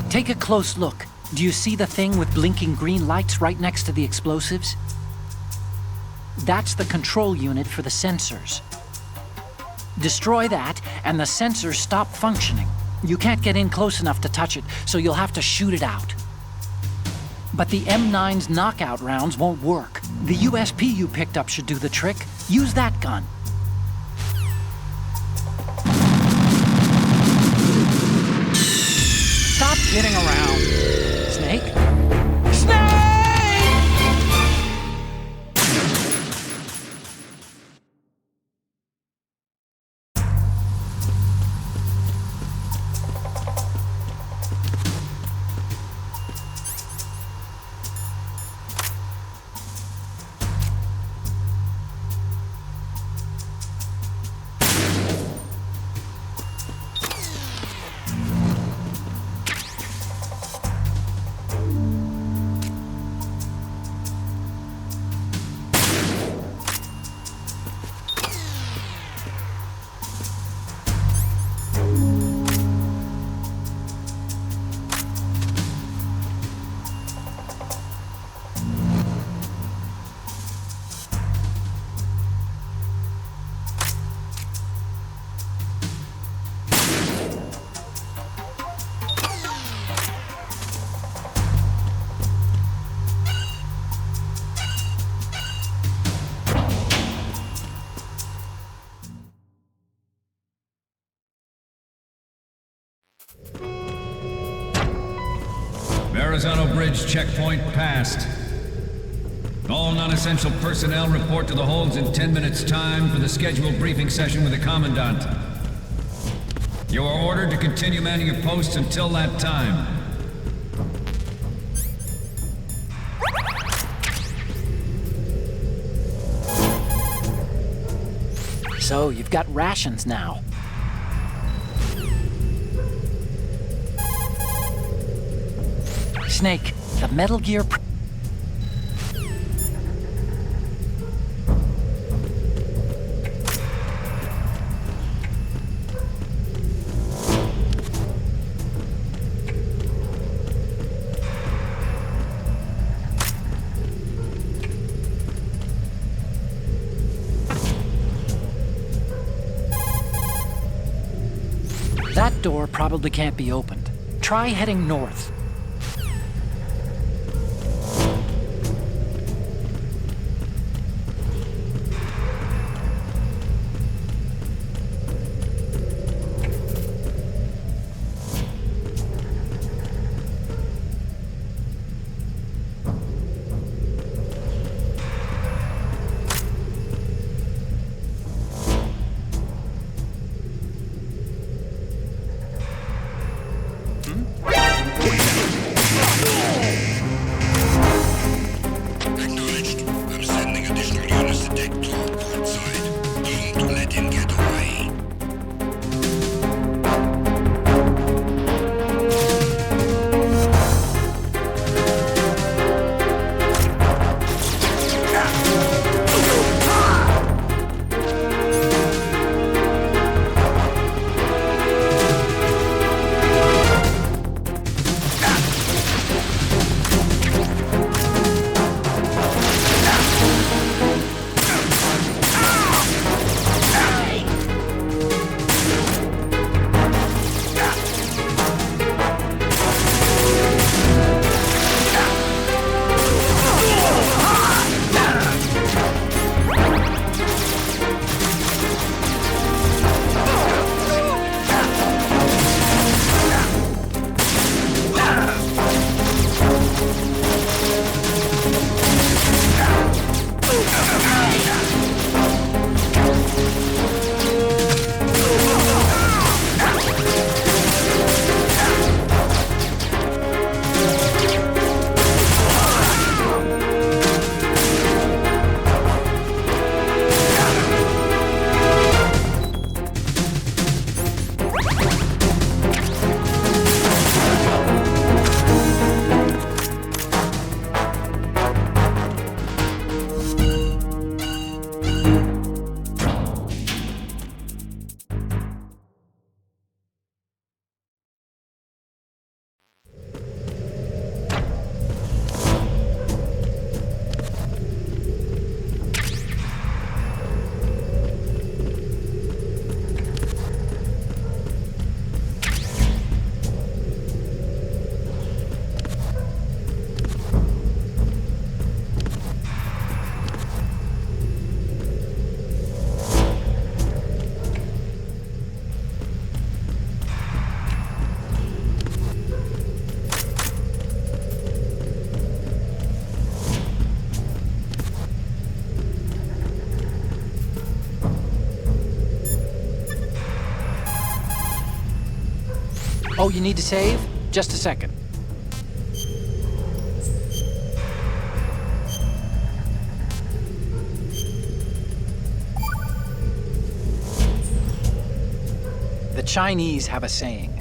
Take a close look. Do you see the thing with blinking green lights right next to the explosives? That's the control unit for the sensors. Destroy that, and the sensors stop functioning. You can't get in close enough to touch it, so you'll have to shoot it out. But the M9's knockout rounds won't work. The USP you picked up should do the trick. Use that gun. Stop kidding around. Snake? Verrazano Bridge checkpoint passed. All non-essential personnel report to the holds in 10 minutes' time for the scheduled briefing session with the Commandant. You are ordered to continue manning your posts until that time. So, you've got rations now. Snake, the Metal Gear... That door probably can't be opened. Try heading north. Acknowledged. I'm sending additional units to Deck 2, port side. Don't let him get away. Oh, you need to save? Just a second. The Chinese have a saying,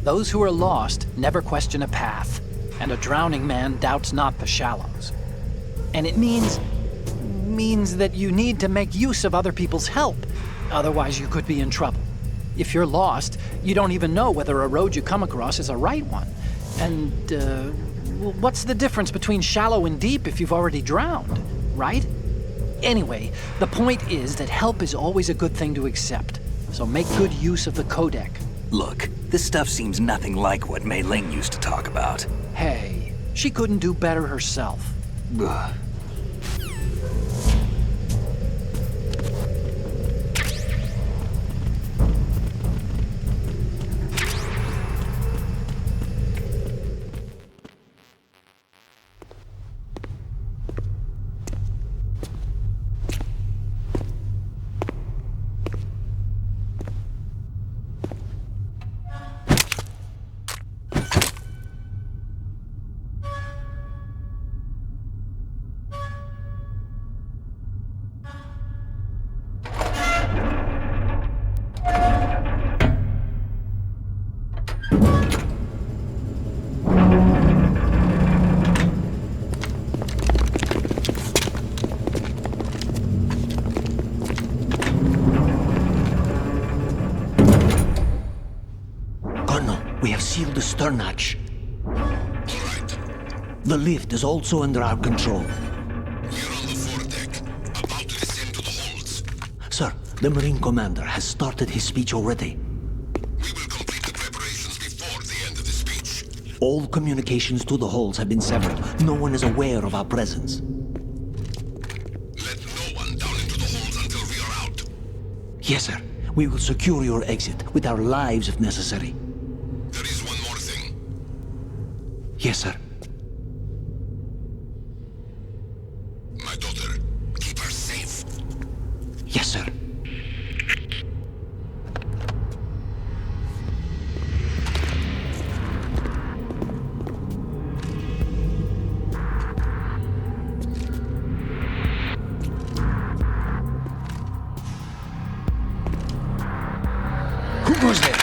those who are lost never question a path, and a drowning man doubts not the shallows. And it means that you need to make use of other people's help, otherwise you could be in trouble. If you're lost, you don't even know whether a road you come across is a right one. And, what's the difference between shallow and deep if you've already drowned, right? Anyway, the point is that help is always a good thing to accept. So make good use of the codec. Look, this stuff seems nothing like what Mei Ling used to talk about. Hey, she couldn't do better herself. Ugh. We have sealed the stern hatch. All right. The lift is also under our control. We're on the foredeck, about to descend to the holds. Sir, the Marine Commander has started his speech already. We will complete the All communications to the halls have been severed. No one is aware of our presence. Let no one down into the halls until we are out. Yes, sir. We will secure your exit, with our lives if necessary. There is one more thing. Yes, sir. My daughter, keep her safe. Yes, sir. Who goes there?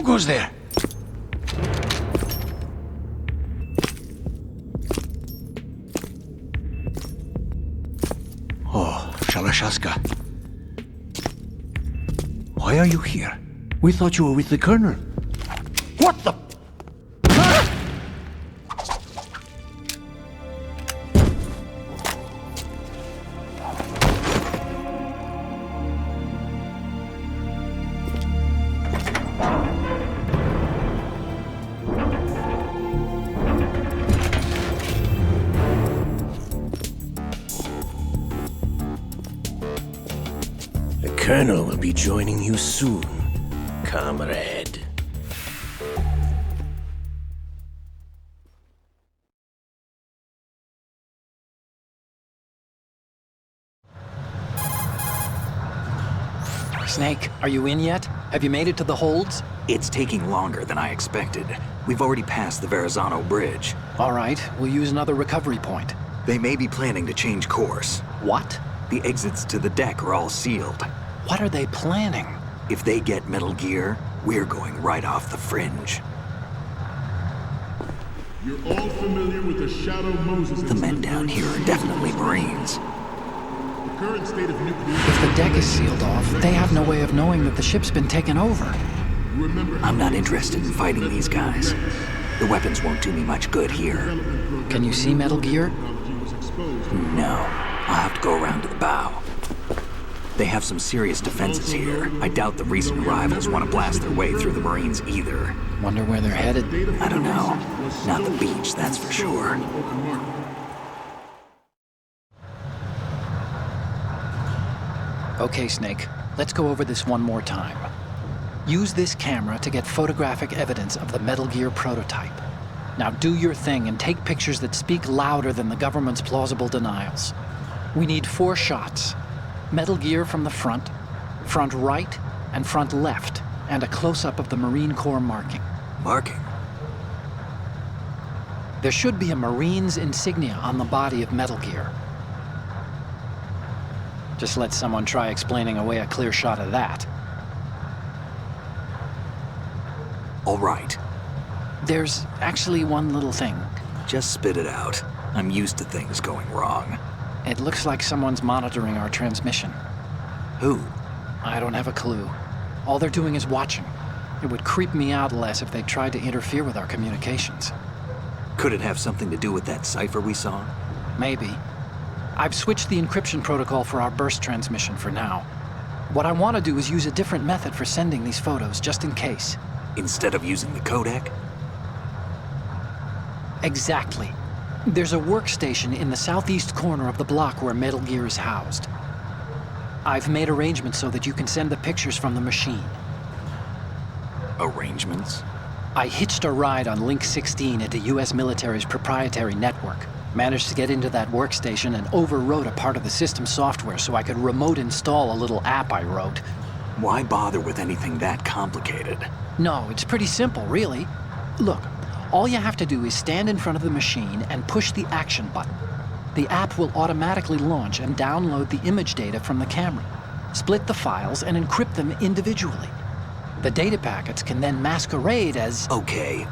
goes there? Oh, Shalashaska. Why are you here? We thought you were with the Colonel. What the? The Colonel will be joining you soon, comrade. Snake, are you in yet? Have you made it to the holds? It's taking longer than I expected. We've already passed the Verrazano Bridge. All right, we'll use another recovery point. They may be planning to change course. What? The exits to the deck are all sealed. What are they planning? If they get Metal Gear, we're going right off the fringe. You're all familiar with the Shadow Moses. The men down here are definitely Marines. The current state of nuclear... If the deck is sealed off, they have no way of knowing that the ship's been taken over. I'm not interested in fighting these guys. The weapons won't do me much good here. Can you see Metal Gear? No. I'll have to go around to the bow. They have some serious defenses here. I doubt the recent arrivals want to blast their way through the Marines either. Wonder where they're headed? I don't know. Not the beach, that's for sure. Okay, Snake. Let's go over this one more time. Use this camera to get photographic evidence of the Metal Gear prototype. Now do your thing and take pictures that speak louder than the government's plausible denials. We need 4 shots. Metal Gear from the front right, and front left, and a close-up of the Marine Corps marking. Marking? There should be a Marine's insignia on the body of Metal Gear. Just let someone try explaining away a clear shot of that. All right. There's actually one little thing. Just spit it out. I'm used to things going wrong. It looks like someone's monitoring our transmission. Who? I don't have a clue. All they're doing is watching. It would creep me out less if they tried to interfere with our communications. Could it have something to do with that cipher we saw? Maybe. I've switched the encryption protocol for our burst transmission for now. What I want to do is use a different method for sending these photos, just in case. Instead of using the codec? Exactly. There's a workstation in the southeast corner of the block where Metal Gear is housed. I've made arrangements so that you can send the pictures from the machine. Arrangements? I hitched a ride on Link 16 into US military's proprietary network. Managed to get into that workstation and overwrote a part of the system software so I could remote install a little app I wrote. Why bother with anything that complicated? No, it's pretty simple, really. Look, all you have to do is stand in front of the machine and push the action button. The app will automatically launch and download the image data from the camera, split the files, and encrypt them individually. The data packets can then masquerade as... Okay.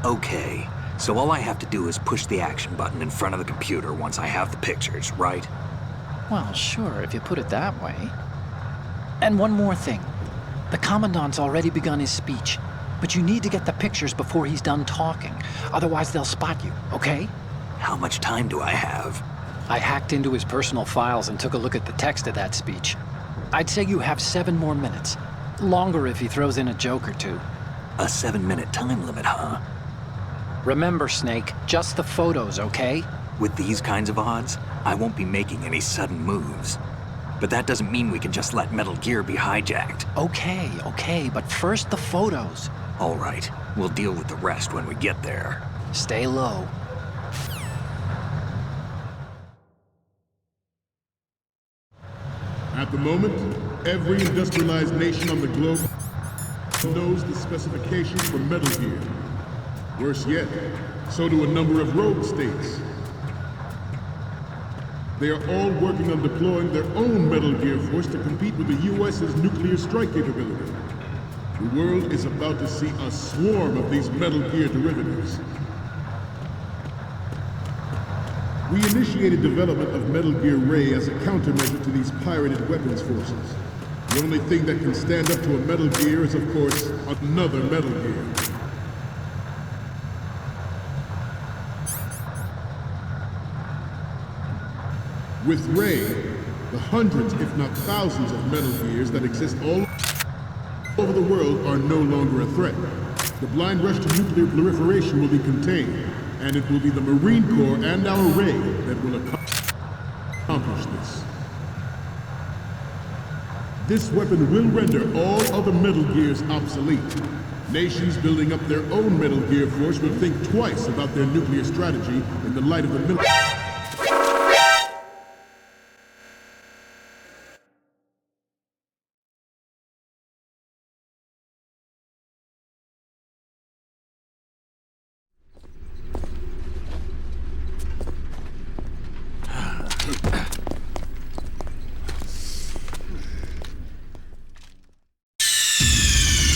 So all I have to do is push the action button in front of the computer once I have the pictures, right? Well, sure, if you put it that way. And one more thing. The Commandant's already begun his speech, but you need to get the pictures before he's done talking. Otherwise, they'll spot you, okay? How much time do I have? I hacked into his personal files and took a look at the text of that speech. I'd say you have 7 more minutes. Longer if he throws in a joke or two. A 7-minute time limit, huh? Remember, Snake, just the photos, okay? With these kinds of odds, I won't be making any sudden moves. But that doesn't mean we can just let Metal Gear be hijacked. Okay, but first the photos. All right, we'll deal with the rest when we get there. Stay low. At the moment, every industrialized nation on the globe knows the specifications for Metal Gear. Worse yet, so do a number of rogue states. They are all working on deploying their own Metal Gear force to compete with the US's nuclear strike capability. The world is about to see a swarm of these Metal Gear derivatives. We initiated development of Metal Gear Ray as a countermeasure to these pirated weapons forces. The only thing that can stand up to a Metal Gear is, of course, another Metal Gear. With Ray, the hundreds, if not thousands, of Metal Gears that exist all over the world are no longer a threat. The blind rush to nuclear proliferation will be contained, and it will be the Marine Corps and our Ray that will accomplish this. This weapon will render all other Metal Gears obsolete. Nations building up their own Metal Gear force will think twice about their nuclear strategy in the light of the military.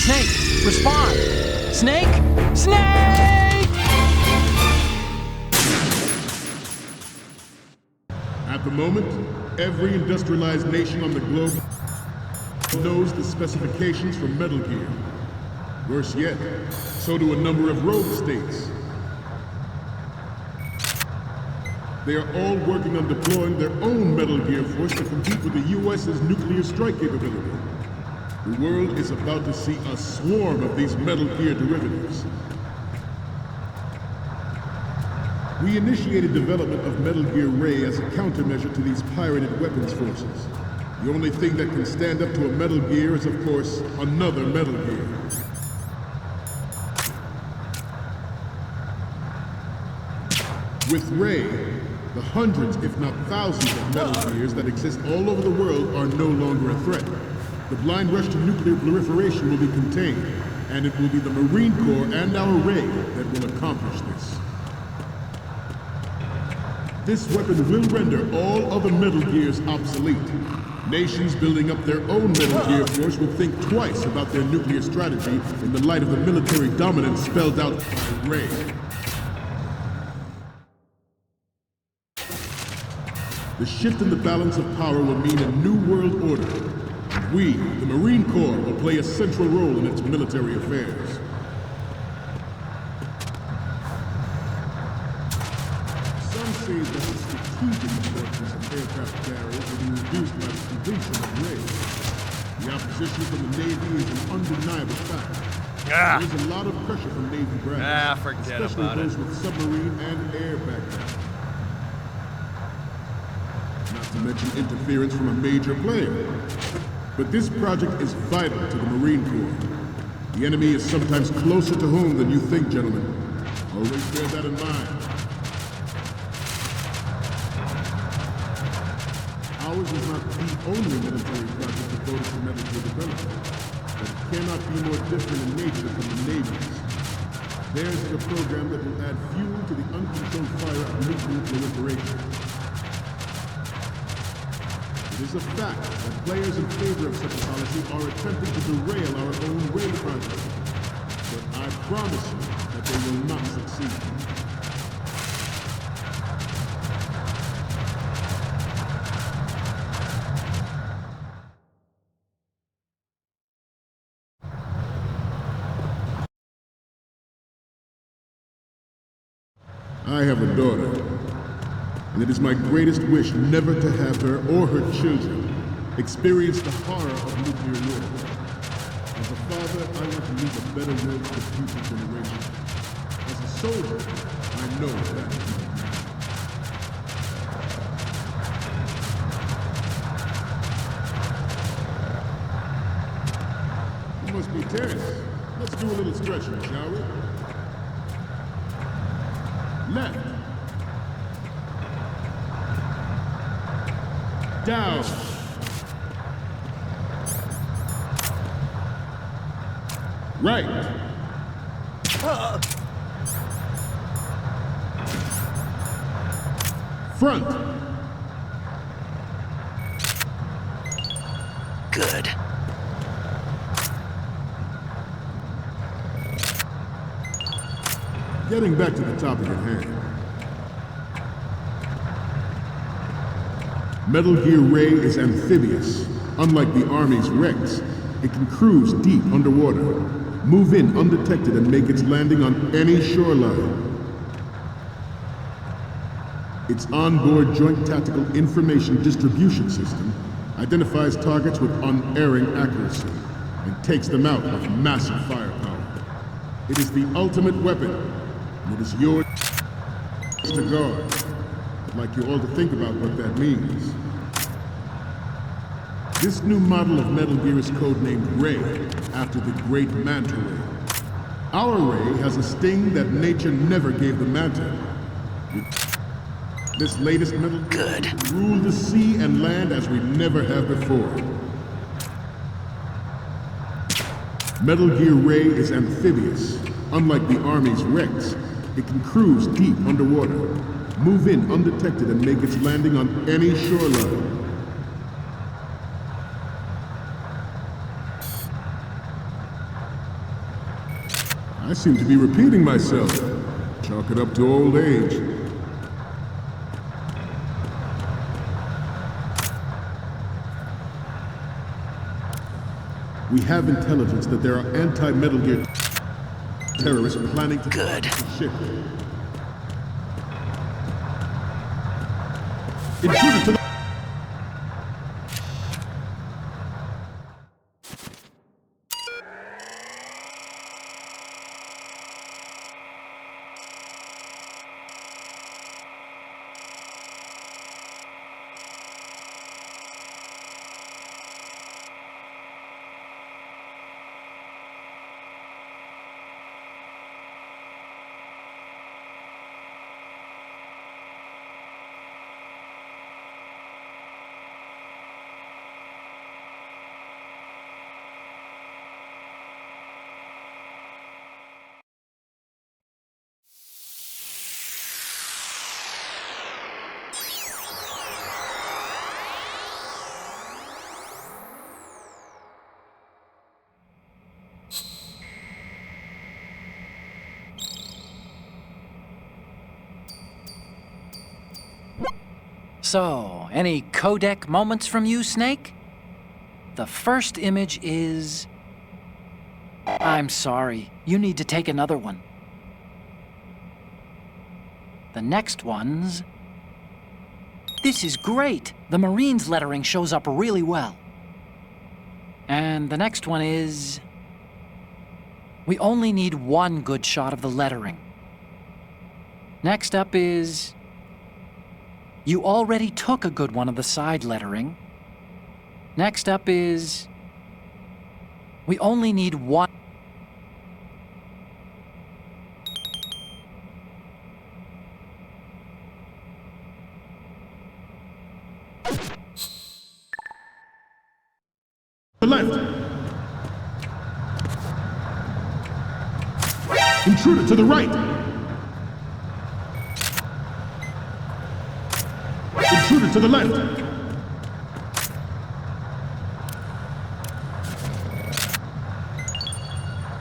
Snake, respond! Snake! Snake! At the moment, every industrialized nation on the globe knows the specifications for Metal Gear. Worse yet, so do a number of rogue states. They are all working on deploying their own Metal Gear force to compete with the US's nuclear strike capability. The world is about to see a swarm of these Metal Gear derivatives. We initiated development of Metal Gear Ray as a countermeasure to these pirated weapons forces. The only thing that can stand up to a Metal Gear is, of course, another Metal Gear. With Ray, the hundreds, if not thousands, of Metal Gears that exist all over the world are no longer a threat. The blind rush to nuclear proliferation will be contained, and it will be the Marine Corps and our Ray that will accomplish this. This weapon will render all other Metal Gears obsolete. Nations building up their own Metal Gear force will think twice about their nuclear strategy in the light of the military dominance spelled out by Ray. The shift in the balance of power will mean a new world order. We, the Marine Corps, will play a central role in its military affairs. Some say that the strategic importance of aircraft carriers will be reduced by the completion of Ray. The opposition from the Navy is an undeniable fact. There's a lot of pressure from Navy brass, especially those with submarine and air background. Not to mention interference from a major player. But this project is vital to the Marine Corps. The enemy is sometimes closer to home than you think, gentlemen. Always bear that in mind. Ours is not the only military project devoted to Metal Gear development, but it cannot be more different in nature from the Navy's. Theirs is a program that will add fuel to the uncontrolled fire of nuclear proliferation. It is a fact that players in favor of such a policy are attempting to derail our own Ray project. But I promise you that they will not succeed. I have a daughter. And it is my greatest wish never to have her or her children experience the horror of nuclear war. As a father, I want to leave a better world for future generations. As a soldier, I know that. You must be tense. Let's do a little stretching, shall we? Left. Down. Right. Front. Good. Getting back to the topic at hand. Metal Gear Ray is amphibious. Unlike the Army's Rex, it can cruise deep underwater, move in undetected and make its landing on any shoreline. Its onboard Joint Tactical Information Distribution System identifies targets with unerring accuracy and takes them out with massive firepower. It is the ultimate weapon, and it is yours to guard. I'd like you all to think about what that means. This new model of Metal Gear is codenamed Ray, after the great Manta Ray. Our Ray has a sting that nature never gave the Manta. This latest Metal Gear will rule the sea and land as we never have before. Metal Gear Ray is amphibious. Unlike the Army's Rex, it can cruise deep underwater, move in undetected and make its landing on any shoreline. I seem to be repeating myself. Chalk it up to old age. We have intelligence that there are anti-Metal Gear terrorists planning to attack the ship. Intruder to the... So, any codec moments from you, Snake? The first image is... I'm sorry, you need to take another one. The next one's... This is great! The Marines lettering shows up really well. And the next one is... We only need one good shot of the lettering. Next up is... You already took a good one of the side lettering. Next up is... We only need one... The left! Intruder to the right! Intruder to the left!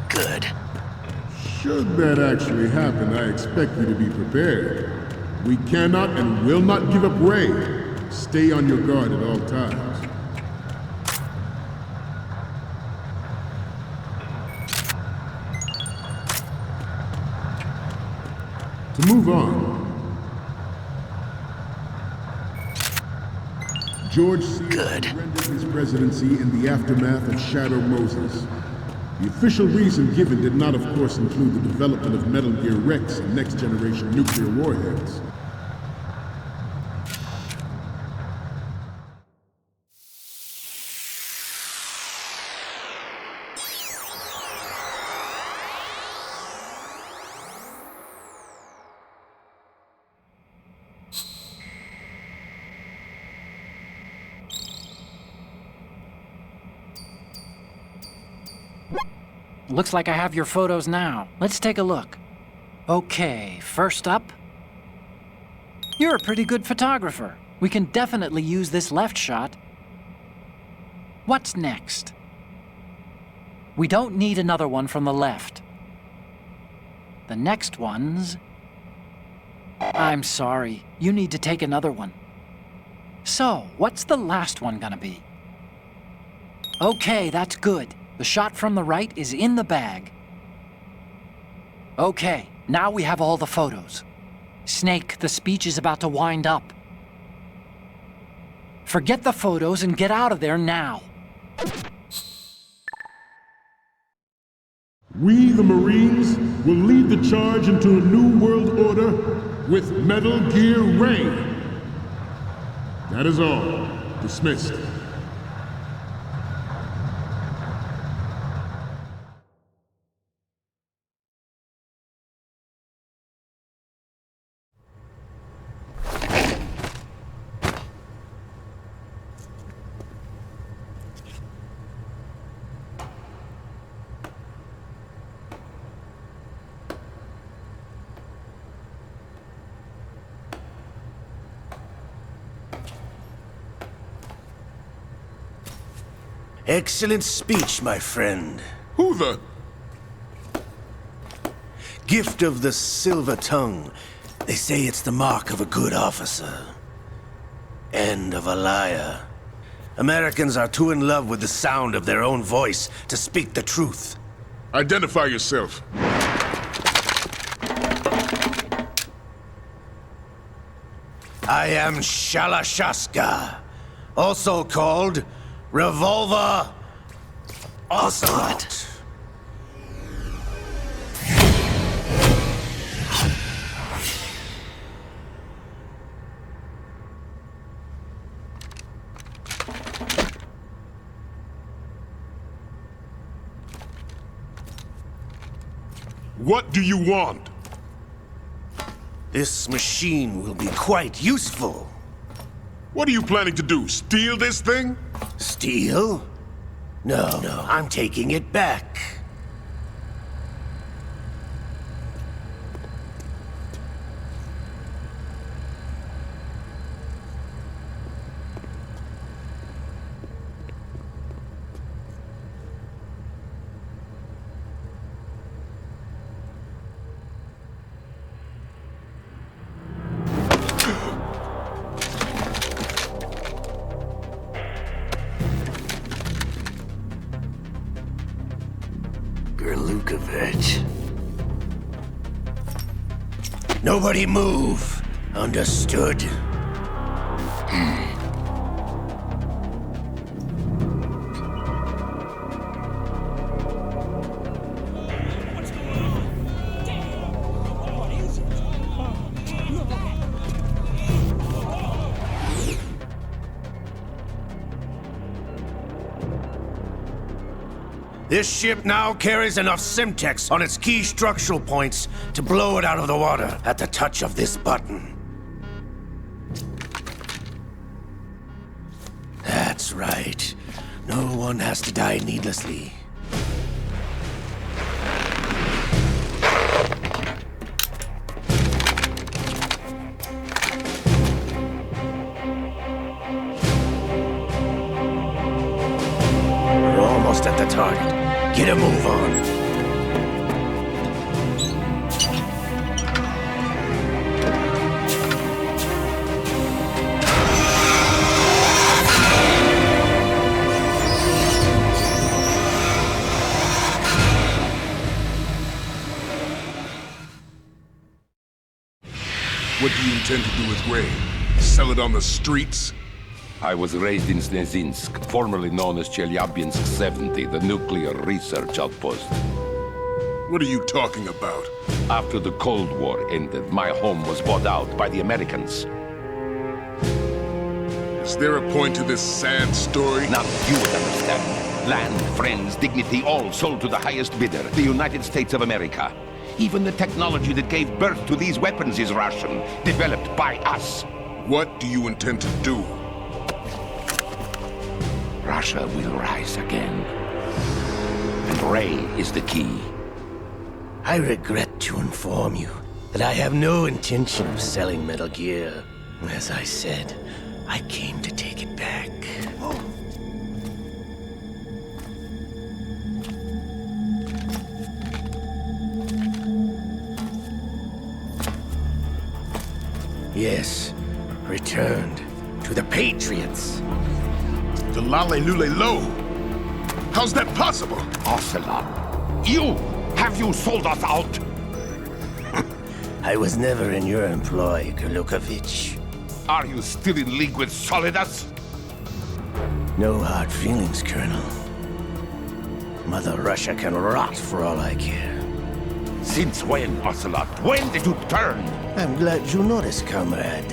Good. Should that actually happen, I expect you to be prepared. We cannot and will not give up Ray. Stay on your guard at all times. To move on, George C. surrendered his presidency in the aftermath of Shadow Moses. The official reason given did not, of course, include the development of Metal Gear Rex and next-generation nuclear warheads. Looks like I have your photos now. Let's take a look. Okay, first up. You're a pretty good photographer. We can definitely use this left shot. What's next? We don't need another one from the left. The next one's... I'm sorry. You need to take another one. So, what's the last one gonna be? Okay, that's good. The shot from the right is in the bag. Okay, now we have all the photos. Snake, the speech is about to wind up. Forget the photos and get out of there now. We, the Marines, will lead the charge into a new world order with Metal Gear Ray. That is all. Dismissed. Excellent speech, my friend. Who the... Gift of the silver tongue. They say it's the mark of a good officer. And of a liar. Americans are too in love with the sound of their own voice to speak the truth. Identify yourself. I am Shalashaska, also called Revolver Ocelot. What do you want? This machine will be quite useful. What are you planning to do? Steal this thing? Steal? No, I'm taking it back. Nobody move. Understood? This ship now carries enough Simtex on its key structural points to blow it out of the water at the touch of this button. That's right. No one has to die needlessly. We're almost at the target. Get a move on. What do you intend to do with Ray? Sell it on the streets? I was raised in Snezinsk, formerly known as Chelyabinsk 70, the nuclear research outpost. What are you talking about? After the Cold War ended, my home was bought out by the Americans. Is there a point to this sad story? Now you would understand. Land, friends, dignity, all sold to the highest bidder, the United States of America. Even the technology that gave birth to these weapons is Russian, developed by us. What do you intend to do? Russia will rise again. And Ray is the key. I regret to inform you that I have no intention of selling Metal Gear. As I said, I came to take it back. Yes, returned to the Patriots. The Lale Lule Lo. How's that possible? Ocelot, have you sold us out? I was never in your employ, Kurlukovich. Are you still in league with Solidus? No hard feelings, Colonel. Mother Russia can rot for all I care. Since when, Ocelot? When did you turn? I'm glad you noticed, comrade.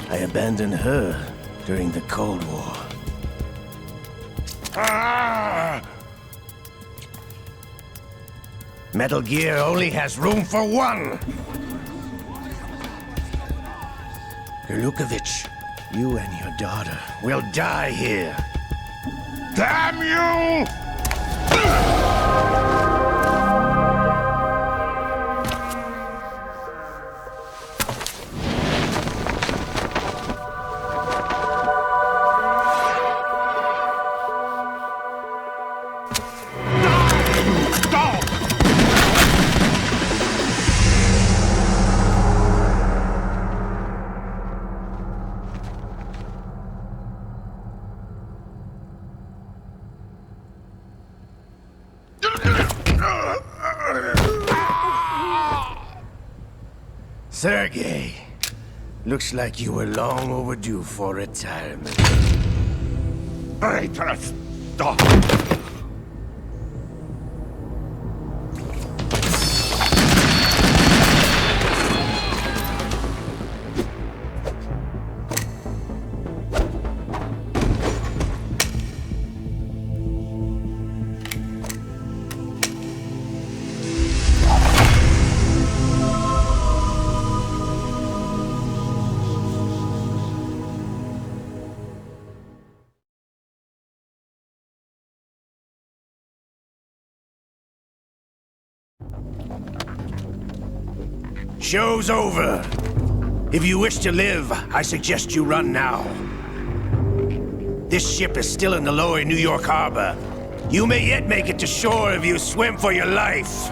I abandoned her during the Cold War. Ah! Metal Gear only has room for one! Kurlukovich, you and your daughter will die here. Damn you! Sergei, looks like you were long overdue for retirement. Traitorous dog! Show's over. If you wish to live, I suggest you run now. This ship is still in the lower New York harbor. You may yet make it to shore if you swim for your life.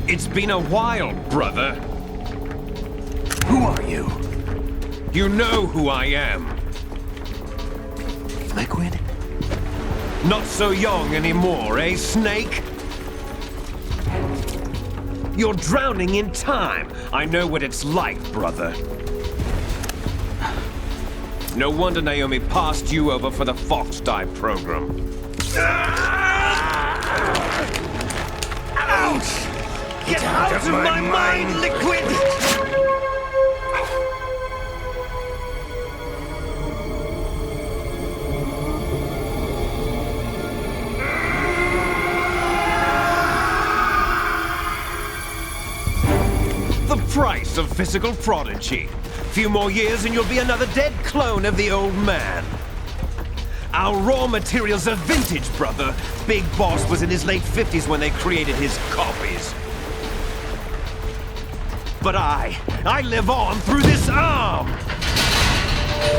It's been a while, brother. Who are you? You know who I am. Liquid? Not so young anymore, eh, Snake? You're drowning in time. I know what it's like, brother. No wonder Naomi passed you over for the Fox Die program. Ouch! Get out of my mind, Liquid! The price of physical prodigy. Few more years and you'll be another dead clone of the old man. Our raw materials are vintage, brother. Big Boss was in his late 50s when they created his copies. But I live on through this arm!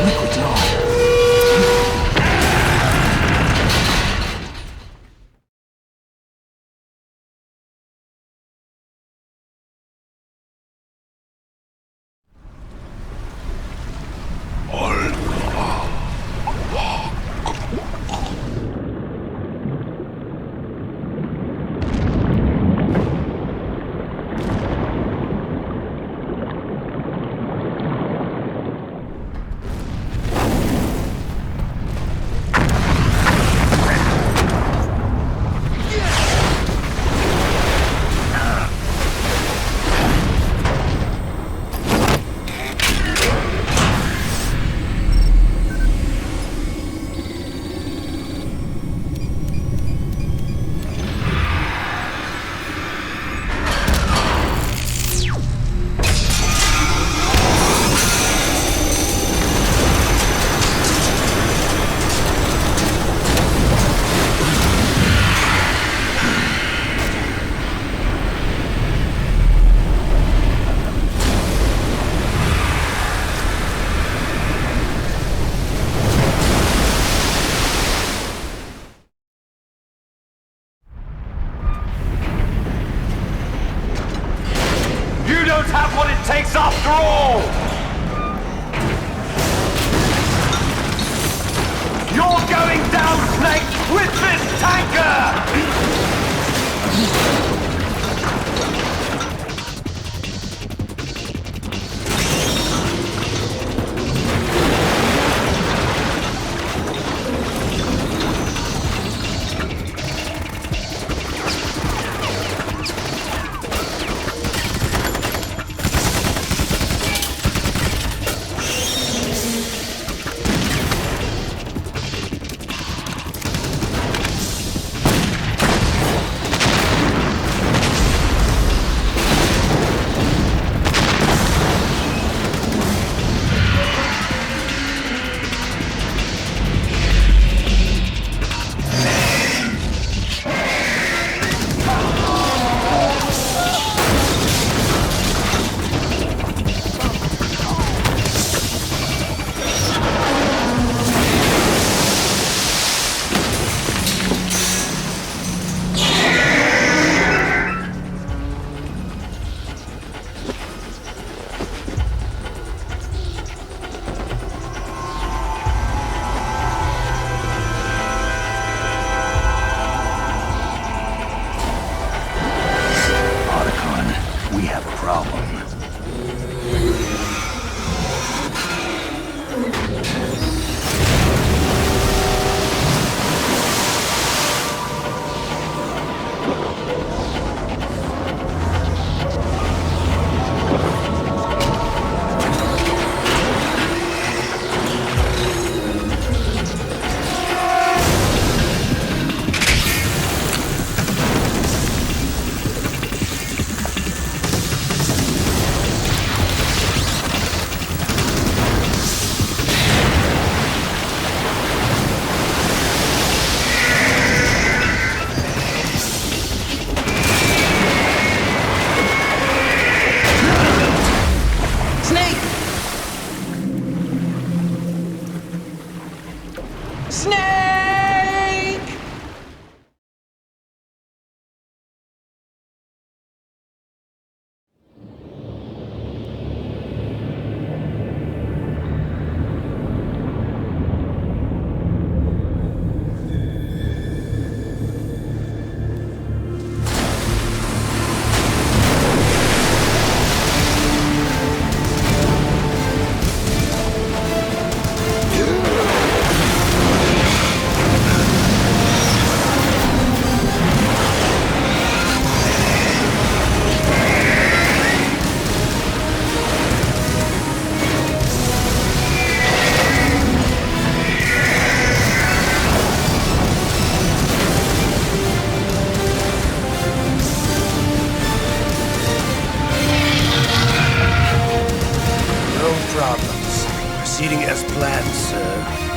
Liquid's on. don't have what it takes after all! You're going down, Snake, with this tanker! Proceeding as planned, sir.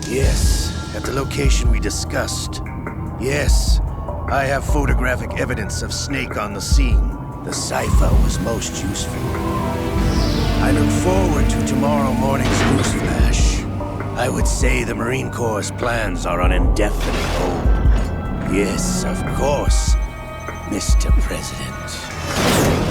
Yes, at the location we discussed. Yes, I have photographic evidence of Snake on the scene. The cipher was most useful. I look forward to tomorrow morning's news flash. I would say the Marine Corps' plans are on indefinite hold. Yes, of course, Mr. President.